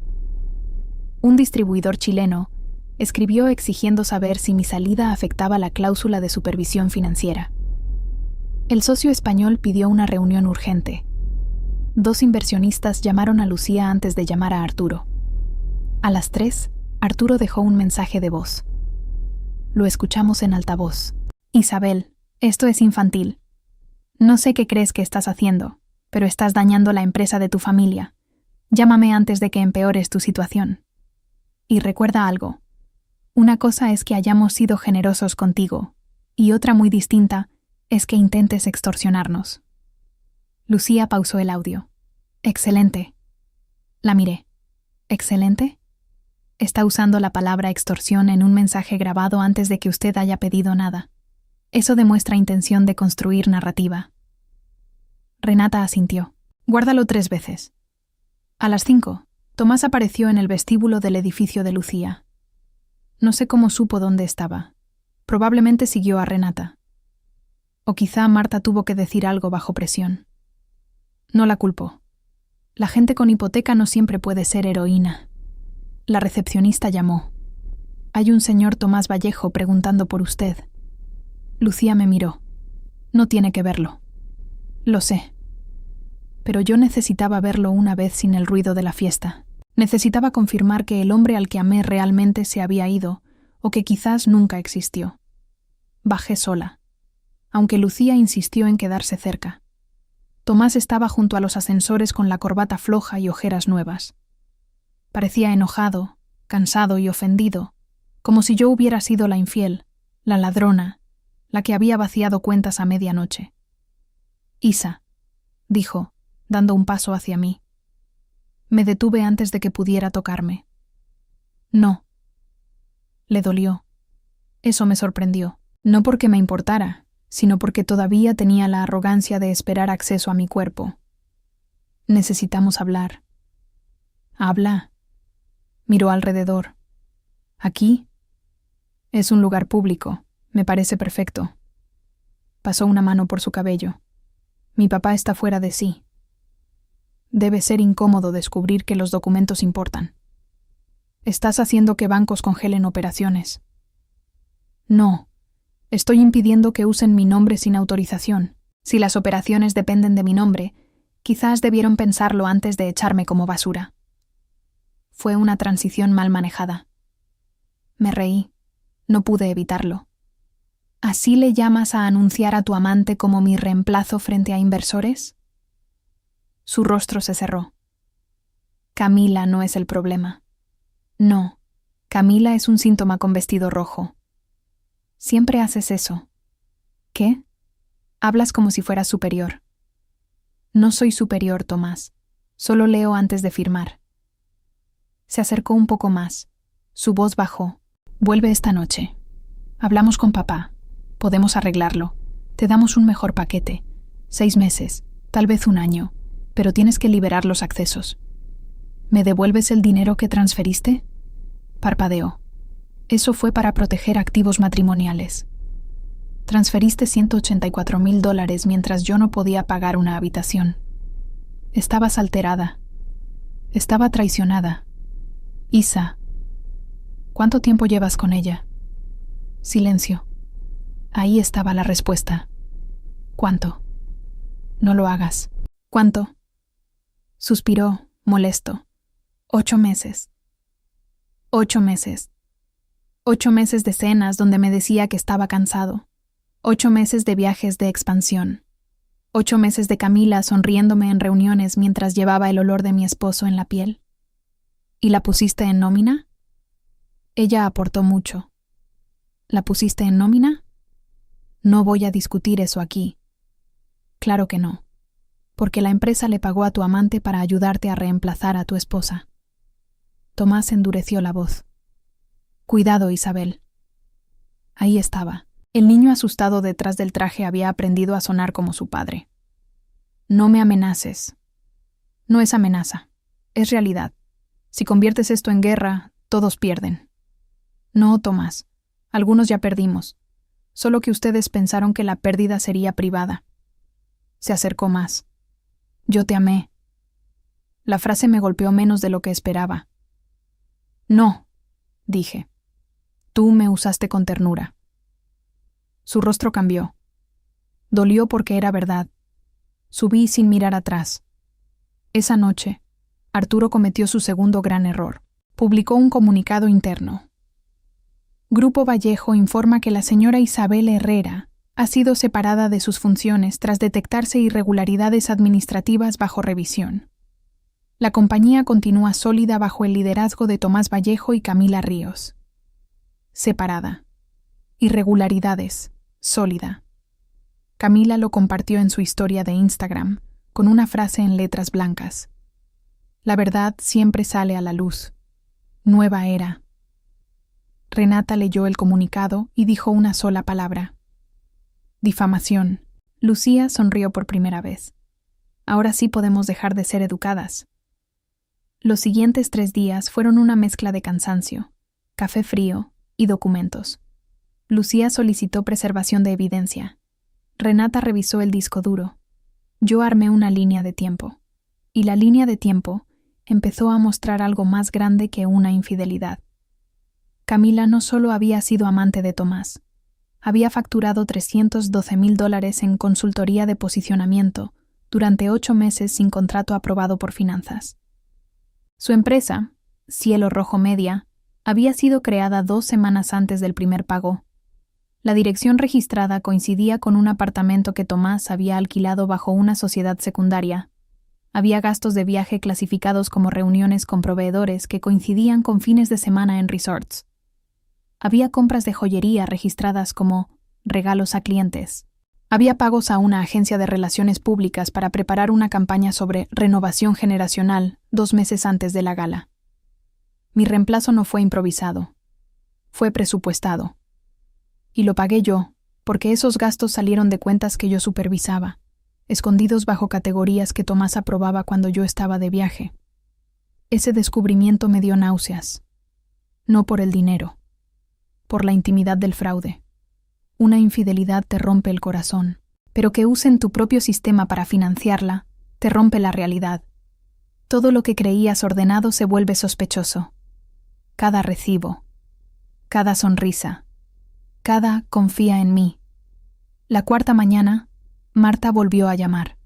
Speaker 1: Un distribuidor chileno escribió exigiendo saber si mi salida afectaba la cláusula de supervisión financiera. El socio español pidió una reunión urgente. 2 inversionistas llamaron a Lucía antes de llamar a Arturo. A las 3, Arturo dejó un mensaje de voz. Lo escuchamos en altavoz. Isabel, esto es infantil. No sé qué crees que estás haciendo, pero estás dañando la empresa de tu familia. Llámame antes de que empeores tu situación. Y recuerda algo. Una cosa es que hayamos sido generosos contigo, y otra muy distinta es que intentes extorsionarnos. Lucía pausó el audio. Excelente. La miré. ¿Excelente? Está usando la palabra extorsión en un mensaje grabado antes de que usted haya pedido nada. Eso demuestra intención de construir narrativa. Renata asintió. Guárdalo 3 veces. A las 5, Tomás apareció en el vestíbulo del edificio de Lucía. No sé cómo supo dónde estaba. Probablemente siguió a Renata. O quizá Marta tuvo que decir algo bajo presión. No la culpó. La gente con hipoteca no siempre puede ser heroína. La recepcionista llamó. Hay un señor Tomás Vallejo preguntando por usted. Lucía me miró. No tiene que verlo. Lo sé. Pero yo necesitaba verlo una vez sin el ruido de la fiesta. Necesitaba confirmar que el hombre al que amé realmente se había ido, o que quizás nunca existió. Bajé sola, aunque Lucía insistió en quedarse cerca. Tomás estaba junto a los ascensores con la corbata floja y ojeras nuevas. Parecía enojado, cansado y ofendido, como si yo hubiera sido la infiel, la ladrona, la que había vaciado cuentas a medianoche. Isa, dijo, dando un paso hacia mí. Me detuve antes de que pudiera tocarme. No. Le dolió. Eso me sorprendió, no porque me importara, sino porque todavía tenía la arrogancia de esperar acceso a mi cuerpo. Necesitamos hablar. Habla. Miró alrededor. ¿Aquí? Es un lugar público. Me parece perfecto. Pasó una mano por su cabello. Mi papá está fuera de sí. Debe ser incómodo descubrir que los documentos importan. Estás haciendo que bancos congelen operaciones. No. Estoy impidiendo que usen mi nombre sin autorización. Si las operaciones dependen de mi nombre, quizás debieron pensarlo antes de echarme como basura. Fue una transición mal manejada. Me reí. No pude evitarlo. ¿Así le llamas a anunciar a tu amante como mi reemplazo frente a inversores? Su rostro se cerró. Camila no es el problema. No, Camila es un síntoma con vestido rojo. Siempre haces eso. ¿Qué? Hablas como si fueras superior. No soy superior, Tomás. Solo leo antes de firmar. Se acercó un poco más. Su voz bajó. Vuelve esta noche. Hablamos con papá. Podemos arreglarlo. Te damos un mejor paquete. 6 meses, tal vez 1 año. Pero tienes que liberar los accesos. ¿Me devuelves el dinero que transferiste? Parpadeó. Eso fue para proteger activos matrimoniales. Transferiste $184,000 mientras yo no podía pagar una habitación. Estabas alterada. Estaba traicionada. Isa. ¿Cuánto tiempo llevas con ella? Silencio. Ahí estaba la respuesta. ¿Cuánto? No lo hagas. ¿Cuánto? Suspiró, molesto. 8 meses. 8 meses. 8 meses de cenas donde me decía que estaba cansado. 8 meses de viajes de expansión. 8 meses de Camila sonriéndome en reuniones mientras llevaba el olor de mi esposo en la piel. ¿Y la pusiste en nómina? Ella aportó mucho. ¿La pusiste en nómina? No voy a discutir eso aquí. Claro que no. Porque la empresa le pagó a tu amante para ayudarte a reemplazar a tu esposa. Tomás endureció la voz. Cuidado, Isabel. Ahí estaba. El niño asustado detrás del traje había aprendido a sonar como su padre. No me amenaces. No es amenaza. Es realidad. Si conviertes esto en guerra, todos pierden. No, Tomás. Algunos ya perdimos. Solo que ustedes pensaron que la pérdida sería privada. Se acercó más. Yo te amé. La frase me golpeó menos de lo que esperaba. No, dije. Tú me usaste con ternura. Su rostro cambió. Dolió porque era verdad. Subí sin mirar atrás. Esa noche, Arturo cometió su segundo gran error. Publicó un comunicado interno. Grupo Vallejo informa que la señora Isabel Herrera ha sido separada de sus funciones tras detectarse irregularidades administrativas bajo revisión. La compañía continúa sólida bajo el liderazgo de Tomás Vallejo y Camila Ríos. Separada. Irregularidades. Sólida. Camila lo compartió en su historia de Instagram, con una frase en letras blancas. La verdad siempre sale a la luz. Nueva era. Renata leyó el comunicado y dijo una sola palabra. Difamación. Lucía sonrió por primera vez. Ahora sí podemos dejar de ser educadas. Los siguientes 3 días fueron una mezcla de cansancio, café frío y documentos. Lucía solicitó preservación de evidencia. Renata revisó el disco duro. Yo armé una línea de tiempo. Y la línea de tiempo empezó a mostrar algo más grande que una infidelidad. Camila no solo había sido amante de Tomás, había facturado $312,000 en consultoría de posicionamiento durante 8 meses sin contrato aprobado por finanzas. Su empresa, Cielo Rojo Media, había sido creada 2 semanas antes del primer pago. La dirección registrada coincidía con un apartamento que Tomás había alquilado bajo una sociedad secundaria. Había gastos de viaje clasificados como reuniones con proveedores que coincidían con fines de semana en resorts. Había compras de joyería registradas como regalos a clientes. Había pagos a una agencia de relaciones públicas para preparar una campaña sobre renovación generacional 2 meses antes de la gala. Mi reemplazo no fue improvisado. Fue presupuestado. Y lo pagué yo, porque esos gastos salieron de cuentas que yo supervisaba, escondidos bajo categorías que Tomás aprobaba cuando yo estaba de viaje. Ese descubrimiento me dio náuseas. No por el dinero, por la intimidad del fraude. Una infidelidad te rompe el corazón, pero que usen tu propio sistema para financiarla, te rompe la realidad. Todo lo que creías ordenado se vuelve sospechoso. Cada recibo, cada sonrisa, cada confía en mí. La 4ª mañana, Marta volvió a llamar.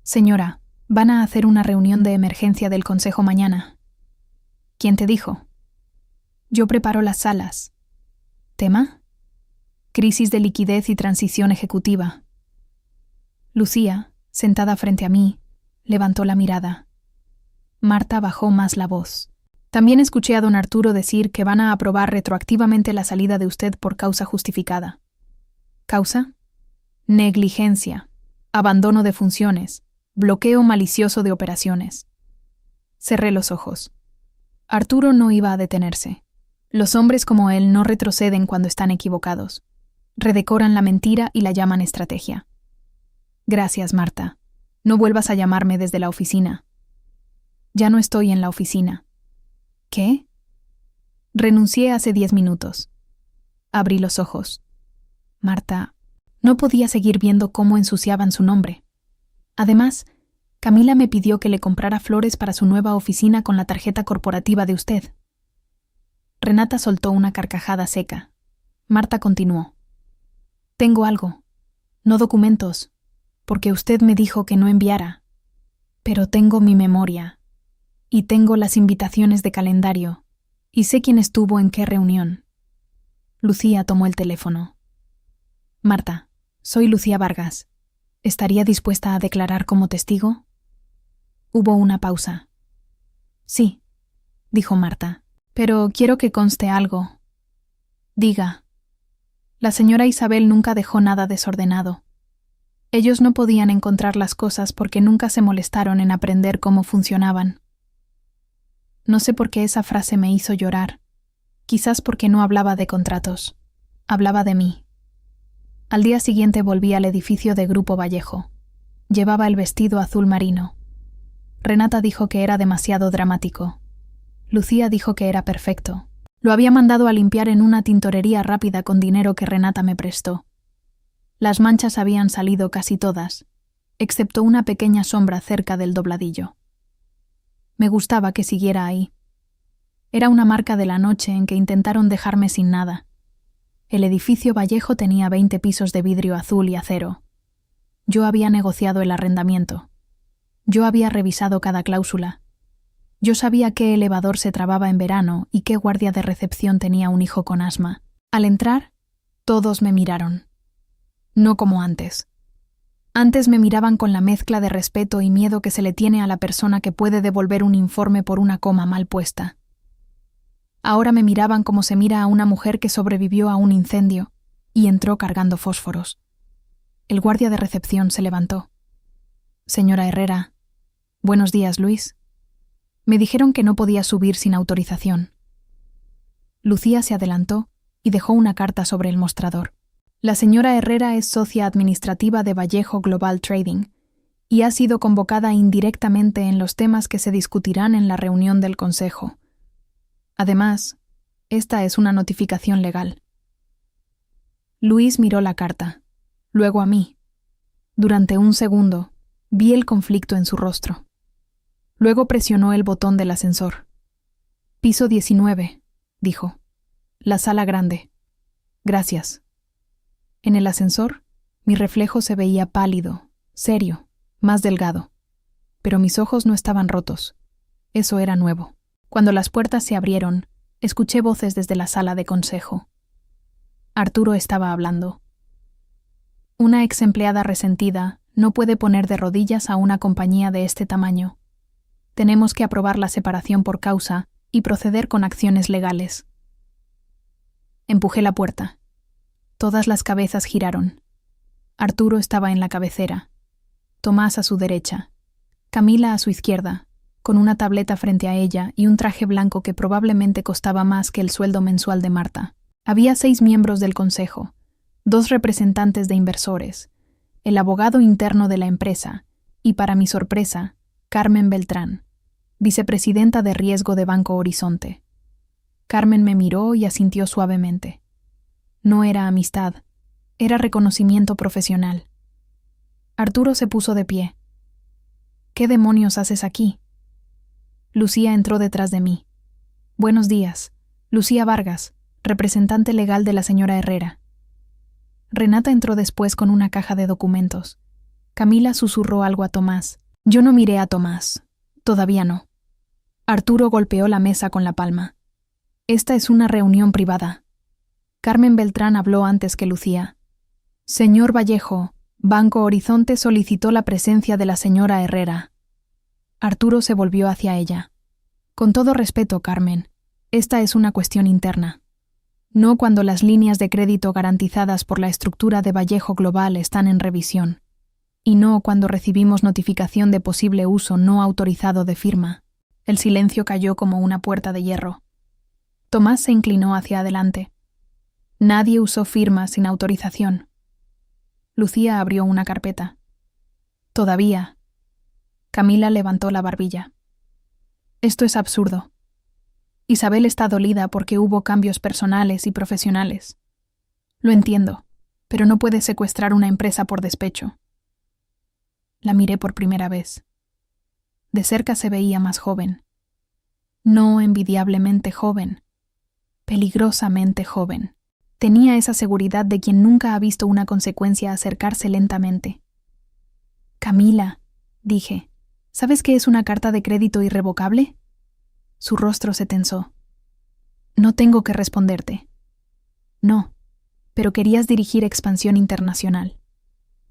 Speaker 1: Señora, van a hacer una reunión de emergencia del consejo mañana. ¿Quién te dijo? Yo preparo las salas. ¿Tema? Crisis de liquidez y transición ejecutiva. Lucía, sentada frente a mí, levantó la mirada. Marta bajó más la voz. También escuché a don Arturo decir que van a aprobar retroactivamente la salida de usted por causa justificada. ¿Causa? Negligencia, abandono de funciones, bloqueo malicioso de operaciones. Cerré los ojos. Arturo no iba a detenerse. Los hombres como él no retroceden cuando están equivocados. Redecoran la mentira y la llaman estrategia. Gracias, Marta. No vuelvas a llamarme desde la oficina. Ya no estoy en la oficina. ¿Qué? Renuncié hace 10 minutos. Abrí los ojos. Marta, no podía seguir viendo cómo ensuciaban su nombre. Además, Camila me pidió que le comprara flores para su nueva oficina con la tarjeta corporativa de usted. Renata soltó una carcajada seca. Marta continuó. Tengo algo. No documentos, porque usted me dijo que no enviara. Pero tengo mi memoria. Y tengo las invitaciones de calendario, y sé quién estuvo en qué reunión. Lucía tomó el teléfono. Marta, soy Lucía Vargas. ¿Estaría dispuesta a declarar como testigo? Hubo una pausa. Sí, dijo Marta, pero quiero que conste algo. Diga. La señora Isabel nunca dejó nada desordenado. Ellos no podían encontrar las cosas porque nunca se molestaron en aprender cómo funcionaban. No sé por qué esa frase me hizo llorar. Quizás porque no hablaba de contratos. Hablaba de mí. Al día siguiente volví al edificio de Grupo Vallejo. Llevaba el vestido azul marino. Renata dijo que era demasiado dramático. Lucía dijo que era perfecto. Lo había mandado a limpiar en una tintorería rápida con dinero que Renata me prestó. Las manchas habían salido casi todas, excepto una pequeña sombra cerca del dobladillo. Me gustaba que siguiera ahí. Era una marca de la noche en que intentaron dejarme sin nada. El edificio Vallejo tenía 20 pisos de vidrio azul y acero. Yo había negociado el arrendamiento. Yo había revisado cada cláusula. Yo sabía qué elevador se trababa en verano y qué guardia de recepción tenía un hijo con asma. Al entrar, todos me miraron. No como antes. Antes me miraban con la mezcla de respeto y miedo que se le tiene a la persona que puede devolver un informe por una coma mal puesta. Ahora me miraban como se mira a una mujer que sobrevivió a un incendio y entró cargando fósforos. El guardia de recepción se levantó. Señora Herrera. Buenos días, Luis. Me dijeron que no podía subir sin autorización. Lucía se adelantó y dejó una carta sobre el mostrador. La señora Herrera es socia administrativa de Vallejo Global Trading y ha sido convocada indirectamente en los temas que se discutirán en la reunión del Consejo. Además, esta es una notificación legal. Luis miró la carta, luego a mí. Durante un segundo, vi el conflicto en su rostro. Luego presionó el botón del ascensor. Piso 19, dijo. La sala grande. Gracias. En el ascensor, mi reflejo se veía pálido, serio, más delgado. Pero mis ojos no estaban rotos. Eso era nuevo. Cuando las puertas se abrieron, escuché voces desde la sala de consejo. Arturo estaba hablando. Una ex empleada resentida no puede poner de rodillas a una compañía de este tamaño. Tenemos que aprobar la separación por causa y proceder con acciones legales. Empujé la puerta. Todas las cabezas giraron. Arturo estaba en la cabecera, Tomás a su derecha, Camila a su izquierda, con una tableta frente a ella y un traje blanco que probablemente costaba más que el sueldo mensual de Marta. Había 6 miembros del consejo, 2 representantes de inversores, el abogado interno de la empresa y, para mi sorpresa, Carmen Beltrán, vicepresidenta de riesgo de Banco Horizonte. Carmen me miró y asintió suavemente. No era amistad, era reconocimiento profesional. Arturo se puso de pie. ¿Qué demonios haces aquí? Lucía entró detrás de mí. Buenos días. Lucía Vargas, representante legal de la señora Herrera. Renata entró después con una caja de documentos. Camila susurró algo a Tomás. Yo no miré a Tomás. Todavía no. Arturo golpeó la mesa con la palma. Esta es una reunión privada. Carmen Beltrán habló antes que Lucía. Señor Vallejo, Banco Horizonte solicitó la presencia de la señora Herrera. Arturo se volvió hacia ella. Con todo respeto, Carmen, esta es una cuestión interna. No cuando las líneas de crédito garantizadas por la estructura de Vallejo Global están en revisión. Y no cuando recibimos notificación de posible uso no autorizado de firma. El silencio cayó como una puerta de hierro. Tomás se inclinó hacia adelante. Nadie usó firma sin autorización. Lucía abrió una carpeta. Todavía. Camila levantó la barbilla. Esto es absurdo. Isabel está dolida porque hubo cambios personales y profesionales. Lo entiendo, pero no puede secuestrar una empresa por despecho. La miré por primera vez. De cerca se veía más joven. No envidiablemente joven. Peligrosamente joven. Tenía esa seguridad de quien nunca ha visto una consecuencia acercarse lentamente. Camila, dije, ¿sabes qué es una carta de crédito irrevocable? Su rostro se tensó. No tengo que responderte. No, pero querías dirigir expansión internacional.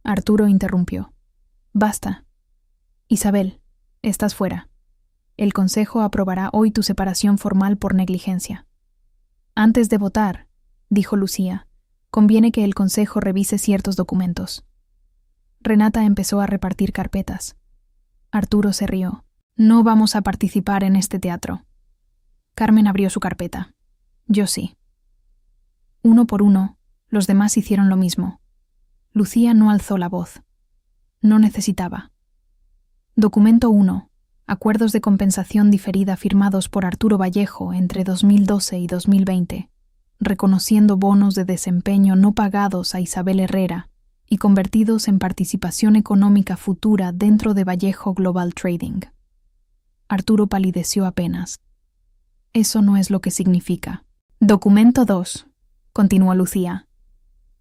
Speaker 1: Arturo interrumpió. Basta. Isabel, estás fuera. El Consejo aprobará hoy tu separación formal por negligencia. Antes de votar, dijo Lucía, conviene que el Consejo revise ciertos documentos. Renata empezó a repartir carpetas. Arturo se rió. No vamos a participar en este teatro. Carmen abrió su carpeta. Yo sí. Uno por uno, los demás hicieron lo mismo. Lucía no alzó la voz. No necesitaba. Documento 1. Acuerdos de compensación diferida firmados por Arturo Vallejo entre 2012 y 2020, reconociendo bonos de desempeño no pagados a Isabel Herrera y convertidos en participación económica futura dentro de Vallejo Global Trading. Arturo palideció apenas. Eso no es lo que significa. Documento 2. Continuó Lucía.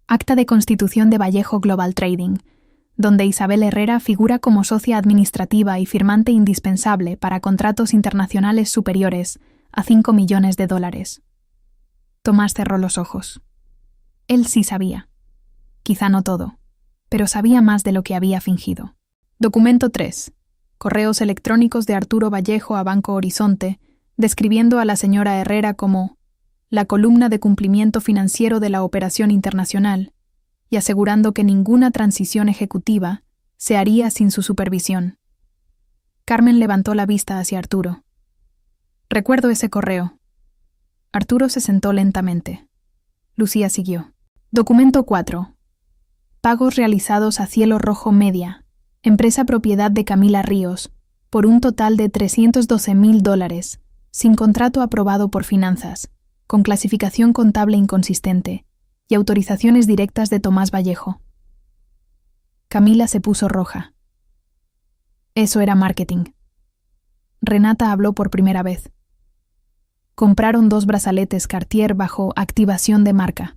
Speaker 1: Acta de constitución de Vallejo Global Trading, donde Isabel Herrera figura como socia administrativa y firmante indispensable para contratos internacionales superiores a $5 millones. Tomás cerró los ojos. Él sí sabía. Quizá no todo, pero sabía más de lo que había fingido. Documento 3. Correos electrónicos de Arturo Vallejo a Banco Horizonte, describiendo a la señora Herrera como la columna de cumplimiento financiero de la operación internacional y asegurando que ninguna transición ejecutiva se haría sin su supervisión. Carmen levantó la vista hacia Arturo. Recuerdo ese correo. Arturo se sentó lentamente. Lucía siguió. Documento 4. Pagos realizados a Cielo Rojo Media, empresa propiedad de Camila Ríos, por un total de $312,000, sin contrato aprobado por finanzas, con clasificación contable inconsistente y autorizaciones directas de Tomás Vallejo. Camila se puso roja. Eso era marketing. Renata habló por primera vez. Compraron 2 brazaletes Cartier bajo activación de marca.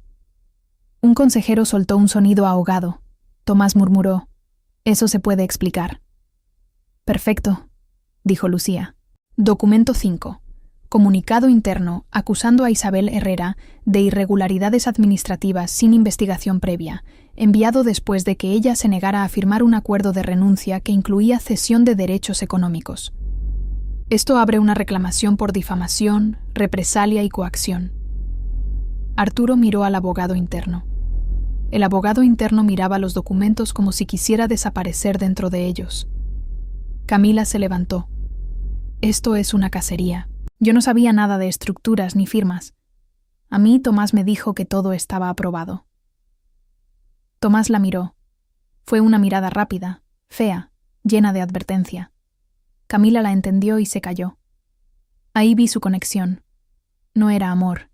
Speaker 1: Un consejero soltó un sonido ahogado. Tomás murmuró: «Eso se puede explicar». «Perfecto», dijo Lucía. Documento 5. Comunicado interno acusando a Isabel Herrera de irregularidades administrativas sin investigación previa, enviado después de que ella se negara a firmar un acuerdo de renuncia que incluía cesión de derechos económicos. Esto abre una reclamación por difamación, represalia y coacción. Arturo miró al abogado interno. El abogado interno miraba los documentos como si quisiera desaparecer dentro de ellos. Camila se levantó. «Esto es una cacería. Yo no sabía nada de estructuras ni firmas. A mí Tomás me dijo que todo estaba aprobado». Tomás la miró. Fue una mirada rápida, fea, llena de advertencia. Camila la entendió y se calló. Ahí vi su conexión. No era amor.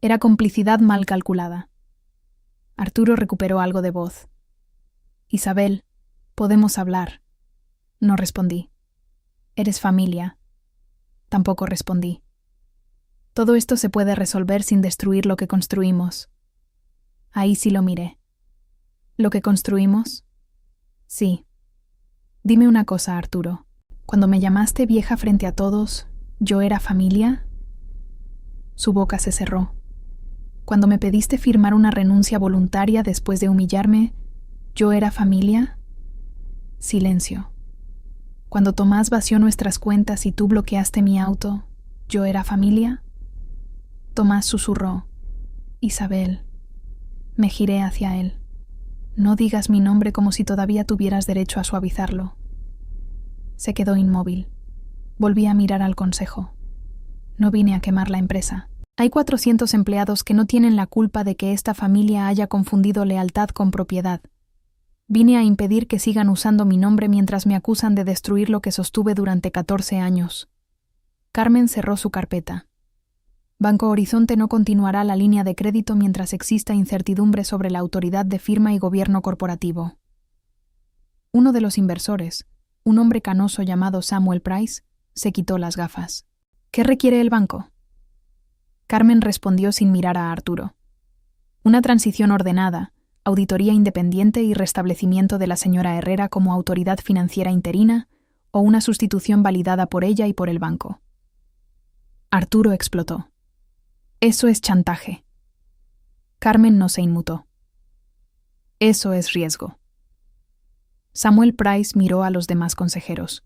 Speaker 1: Era complicidad mal calculada. Arturo recuperó algo de voz. «Isabel, podemos hablar». No respondí. «Eres familia». Tampoco respondí. «Todo esto se puede resolver sin destruir lo que construimos». Ahí sí lo miré. ¿Lo que construimos? Sí. Dime una cosa, Arturo. Cuando me llamaste vieja frente a todos, ¿yo era familia? Su boca se cerró. Cuando me pediste firmar una renuncia voluntaria después de humillarme, ¿yo era familia? Silencio. Cuando Tomás vació nuestras cuentas y tú bloqueaste mi auto, ¿yo era familia? Tomás susurró: Isabel. Me giré hacia él. No digas mi nombre como si todavía tuvieras derecho a suavizarlo. Se quedó inmóvil. Volví a mirar al consejo. No vine a quemar la empresa. Hay 400 empleados que no tienen la culpa de que esta familia haya confundido lealtad con propiedad. Vine a impedir que sigan usando mi nombre mientras me acusan de destruir lo que sostuve durante 14 años. Carmen cerró su carpeta. Banco Horizonte no continuará la línea de crédito mientras exista incertidumbre sobre la autoridad de firma y gobierno corporativo. Uno de los inversores, un hombre canoso llamado Samuel Price, se quitó las gafas. ¿Qué requiere el banco? Carmen respondió sin mirar a Arturo. Una transición ordenada, auditoría independiente y restablecimiento de la señora Herrera como autoridad financiera interina, o una sustitución validada por ella y por el banco. Arturo explotó. Eso es chantaje. Carmen no se inmutó. Eso es riesgo. Samuel Price miró a los demás consejeros.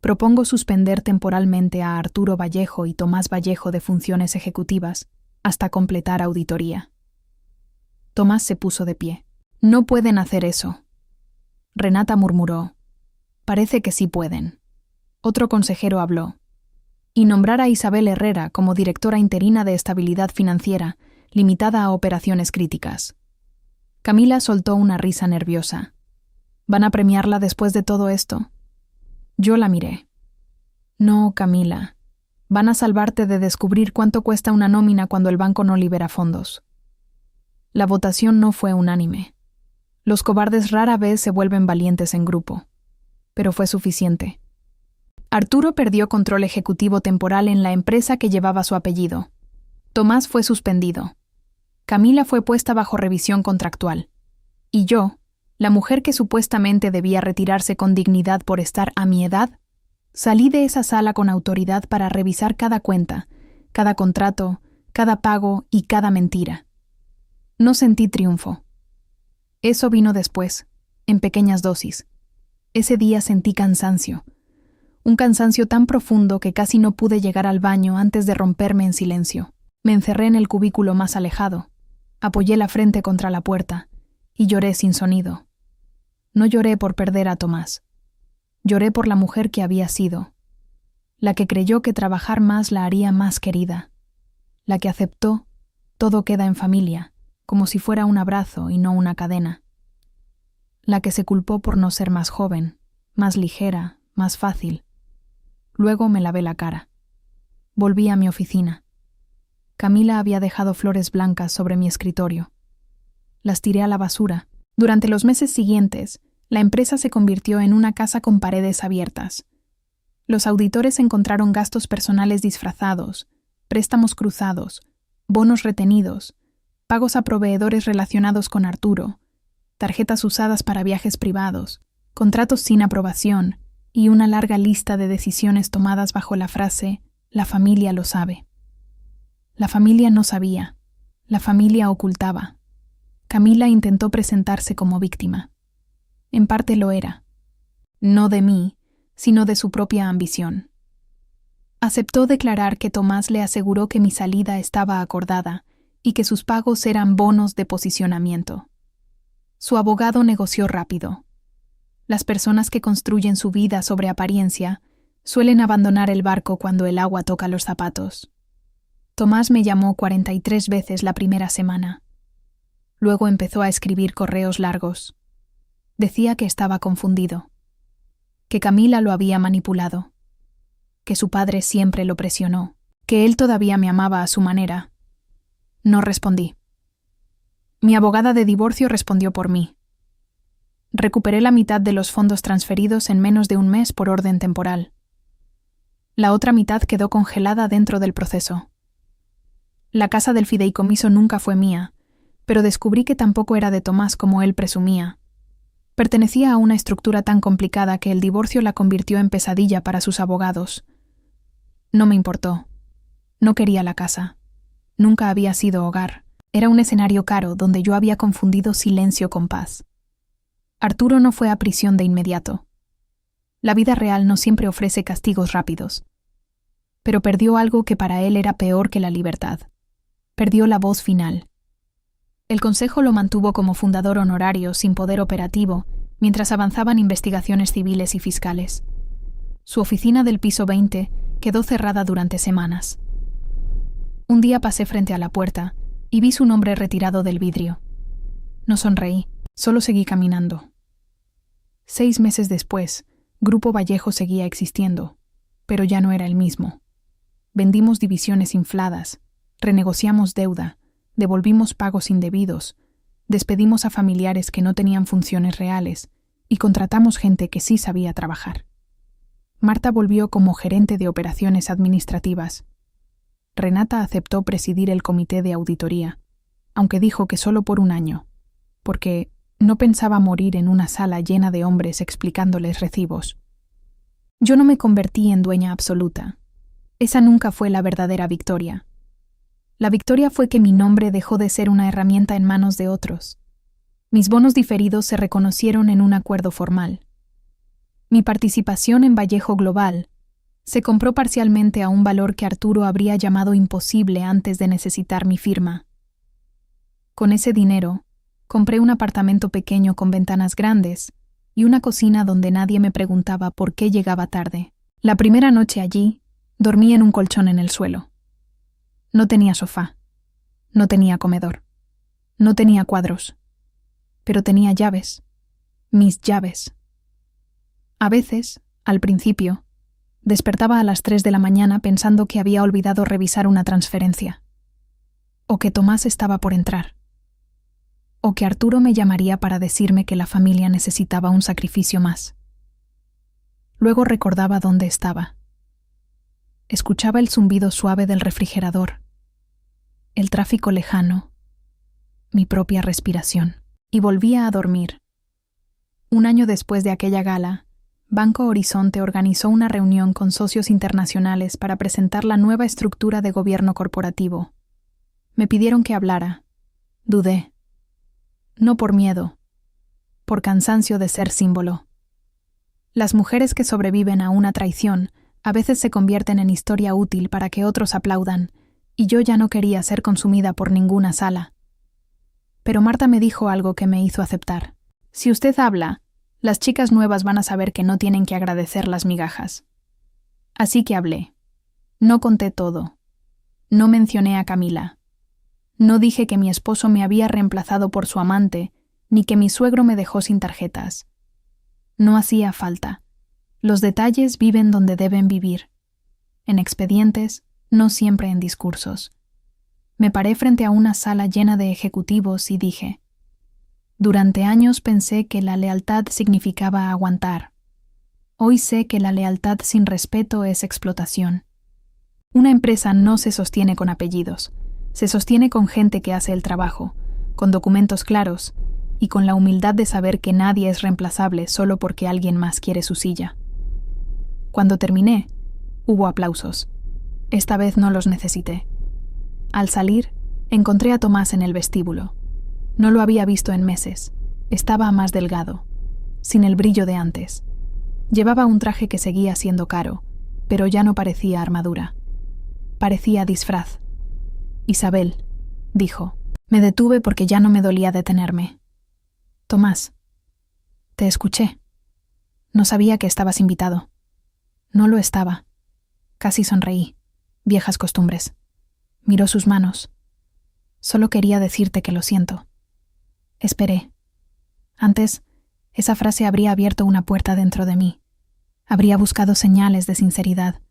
Speaker 1: Propongo suspender temporalmente a Arturo Vallejo y Tomás Vallejo de funciones ejecutivas hasta completar auditoría. Tomás se puso de pie. No pueden hacer eso. Renata murmuró. Parece que sí pueden. Otro consejero habló. Y nombrar a Isabel Herrera como directora interina de estabilidad financiera, limitada a operaciones críticas. Camila soltó una risa nerviosa. ¿Van a premiarla después de todo esto? Yo la miré. No, Camila. Van a salvarte de descubrir cuánto cuesta una nómina cuando el banco no libera fondos. La votación no fue unánime. Los cobardes rara vez se vuelven valientes en grupo. Pero fue suficiente. Arturo perdió control ejecutivo temporal en la empresa que llevaba su apellido. Tomás fue suspendido. Camila fue puesta bajo revisión contractual. Y yo, la mujer que supuestamente debía retirarse con dignidad por estar a mi edad, salí de esa sala con autoridad para revisar cada cuenta, cada contrato, cada pago y cada mentira. No sentí triunfo. Eso vino después, en pequeñas dosis. Ese día sentí cansancio. Un cansancio tan profundo que casi no pude llegar al baño antes de romperme en silencio. Me encerré en el cubículo más alejado, apoyé la frente contra la puerta y lloré sin sonido. No lloré por perder a Tomás. Lloré por la mujer que había sido. la que creyó que trabajar más la haría más querida, la que aceptó todo queda en familia, como si fuera un abrazo y no una cadena, la que se culpó por no ser más joven, más ligera, más fácil. Luego me lavé la cara. Volví a mi oficina. Camila había dejado flores blancas sobre mi escritorio. Las tiré a la basura. Durante los meses siguientes, la empresa se convirtió en una casa con paredes abiertas. Los auditores encontraron gastos personales disfrazados, préstamos cruzados, bonos retenidos, pagos a proveedores relacionados con Arturo, tarjetas usadas para viajes privados, contratos sin aprobación y una larga lista de decisiones tomadas bajo la frase «La familia lo sabe». La familia no sabía, la familia ocultaba. Camila intentó presentarse como víctima. En parte lo era. No de mí, sino de su propia ambición. Aceptó declarar que Tomás le aseguró que mi salida estaba acordada y que sus pagos eran bonos de posicionamiento. Su abogado negoció rápido. Las personas que construyen su vida sobre apariencia suelen abandonar el barco cuando el agua toca los zapatos. Tomás me llamó 43 veces la primera semana. Luego empezó a escribir correos largos. Decía que estaba confundido, que Camila lo había manipulado, que su padre siempre lo presionó, que él todavía me amaba a su manera. No respondí. Mi abogada de divorcio respondió por mí. Recuperé la mitad de los fondos transferidos en menos de un mes por orden temporal. La otra mitad quedó congelada dentro del proceso. La casa del fideicomiso nunca fue mía, pero descubrí que tampoco era de Tomás como él presumía. Pertenecía a una estructura tan complicada que el divorcio la convirtió en pesadilla para sus abogados. No me importó. No quería la casa. Nunca había sido hogar. Era un escenario caro donde yo había confundido silencio con paz. Arturo no fue a prisión de inmediato. La vida real no siempre ofrece castigos rápidos. Pero perdió algo que para él era peor que la libertad. Perdió la voz final. El Consejo lo mantuvo como fundador honorario sin poder operativo mientras avanzaban investigaciones civiles y fiscales. Su oficina del piso 20 quedó cerrada durante semanas. Un día pasé frente a la puerta y vi su nombre retirado del vidrio. No sonreí, solo seguí caminando. 6 meses después, Grupo Vallejo seguía existiendo, pero ya no era el mismo. Vendimos divisiones infladas, renegociamos deuda, devolvimos pagos indebidos, despedimos a familiares que no tenían funciones reales y contratamos gente que sí sabía trabajar. Marta volvió como gerente de operaciones administrativas. Renata aceptó presidir el comité de auditoría, aunque dijo que solo por un año, porque no pensaba morir en una sala llena de hombres explicándoles recibos. Yo no me convertí en dueña absoluta. Esa nunca fue la verdadera victoria. La victoria fue que mi nombre dejó de ser una herramienta en manos de otros. Mis bonos diferidos se reconocieron en un acuerdo formal. Mi participación en Vallejo Global se compró parcialmente a un valor que Arturo habría llamado imposible antes de necesitar mi firma. Con ese dinero, compré un apartamento pequeño con ventanas grandes y una cocina donde nadie me preguntaba por qué llegaba tarde. La primera noche allí, dormí en un colchón en el suelo. No tenía sofá, no tenía comedor, no tenía cuadros, pero tenía llaves, mis llaves. A veces, al principio, despertaba a las 3 de la mañana pensando que había olvidado revisar una transferencia, o que Tomás estaba por entrar, o que Arturo me llamaría para decirme que la familia necesitaba un sacrificio más. Luego recordaba dónde estaba. Escuchaba el zumbido suave del refrigerador, el tráfico lejano, mi propia respiración, y volvía a dormir. Un año después de aquella gala, Banco Horizonte organizó una reunión con socios internacionales para presentar la nueva estructura de gobierno corporativo. Me pidieron que hablara. Dudé. No por miedo, por cansancio de ser símbolo. Las mujeres que sobreviven a una traición a veces se convierten en historia útil para que otros aplaudan, y yo ya no quería ser consumida por ninguna sala. Pero Marta me dijo algo que me hizo aceptar. Si usted habla, las chicas nuevas van a saber que no tienen que agradecer las migajas. Así que hablé. No conté todo. No mencioné a Camila. No dije que mi esposo me había reemplazado por su amante, ni que mi suegro me dejó sin tarjetas. No hacía falta. Los detalles viven donde deben vivir. En expedientes, no siempre en discursos. Me paré frente a una sala llena de ejecutivos y dije: durante años pensé que la lealtad significaba aguantar. Hoy sé que la lealtad sin respeto es explotación. Una empresa no se sostiene con apellidos, se sostiene con gente que hace el trabajo, con documentos claros y con la humildad de saber que nadie es reemplazable solo porque alguien más quiere su silla. Cuando terminé, hubo aplausos. Esta vez no los necesité. Al salir, encontré a Tomás en el vestíbulo. No lo había visto en meses. Estaba más delgado, sin el brillo de antes. Llevaba un traje que seguía siendo caro, pero ya no parecía armadura. Parecía disfraz. Isabel, dijo. Me detuve porque ya no me dolía detenerme. Tomás, te escuché. No sabía que estabas invitado. No lo estaba. Casi sonreí. Viejas costumbres. Miró sus manos. Solo quería decirte que lo siento. Esperé. Antes, esa frase habría abierto una puerta dentro de mí. Habría buscado señales de sinceridad.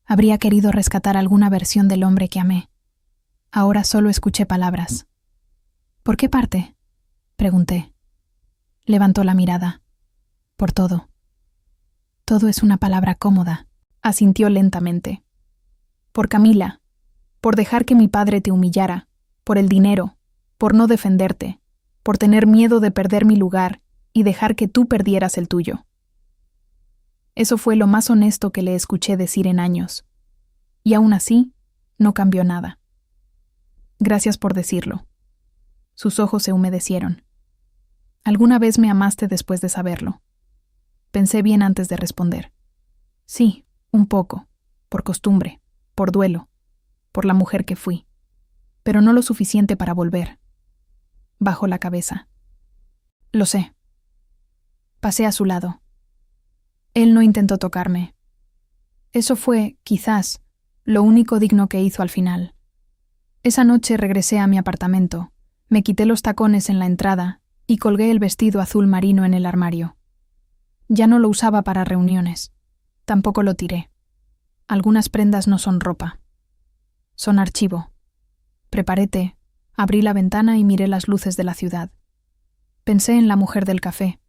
Speaker 1: Habría querido rescatar alguna versión del hombre que amé. Ahora solo escuché palabras. ¿Por qué parte? Pregunté. Levantó la mirada. Por todo. Todo es una palabra cómoda, asintió lentamente. Por Camila, por dejar que mi padre te humillara, por el dinero, por no defenderte, por tener miedo de perder mi lugar y dejar que tú perdieras el tuyo. Eso fue lo más honesto que le escuché decir en años. Y aún así, no cambió nada. Gracias por decirlo. Sus ojos se humedecieron. ¿Alguna vez me amaste después de saberlo? Pensé bien antes de responder. Sí, un poco, por costumbre, por duelo, por la mujer que fui. Pero no lo suficiente para volver. Bajó la cabeza. Lo sé. Pasé a su lado. Él no intentó tocarme. Eso fue, quizás, lo único digno que hizo al final. Esa noche regresé a mi apartamento, me quité los tacones en la entrada y colgué el vestido azul marino en el armario. Ya no lo usaba para reuniones. Tampoco lo tiré. Algunas prendas no son ropa. Son archivo. Preparé té, abrí la ventana y miré las luces de la ciudad. Pensé en la mujer del café,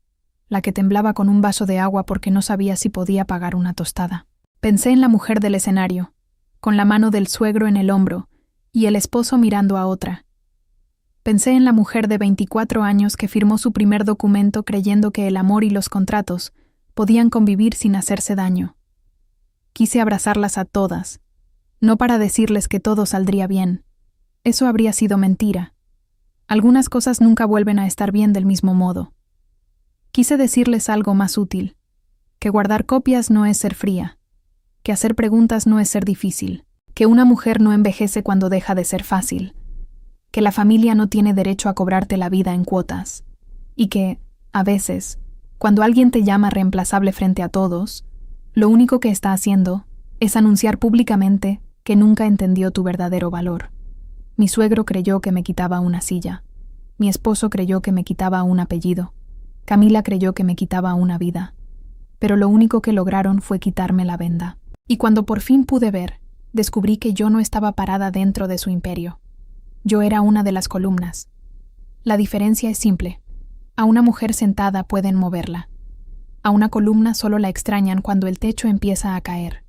Speaker 1: la que temblaba con un vaso de agua porque no sabía si podía pagar una tostada. Pensé en la mujer del escenario, con la mano del suegro en el hombro y el esposo mirando a otra. Pensé en la mujer de 24 años que firmó su primer documento creyendo que el amor y los contratos podían convivir sin hacerse daño. Quise abrazarlas a todas, no para decirles que todo saldría bien. Eso habría sido mentira. Algunas cosas nunca vuelven a estar bien del mismo modo. Quise decirles algo más útil, que guardar copias no es ser fría, que hacer preguntas no es ser difícil, que una mujer no envejece cuando deja de ser fácil, que la familia no tiene derecho a cobrarte la vida en cuotas, y que, a veces, cuando alguien te llama reemplazable frente a todos, lo único que está haciendo es anunciar públicamente que nunca entendió tu verdadero valor. Mi suegro creyó que me quitaba una silla. Mi esposo creyó que me quitaba un apellido. Camila creyó que me quitaba una vida. Pero lo único que lograron fue quitarme la venda. Y cuando por fin pude ver, descubrí que yo no estaba parada dentro de su imperio. Yo era una de las columnas. La diferencia es simple. A una mujer sentada pueden moverla. A una columna solo la extrañan cuando el techo empieza a caer.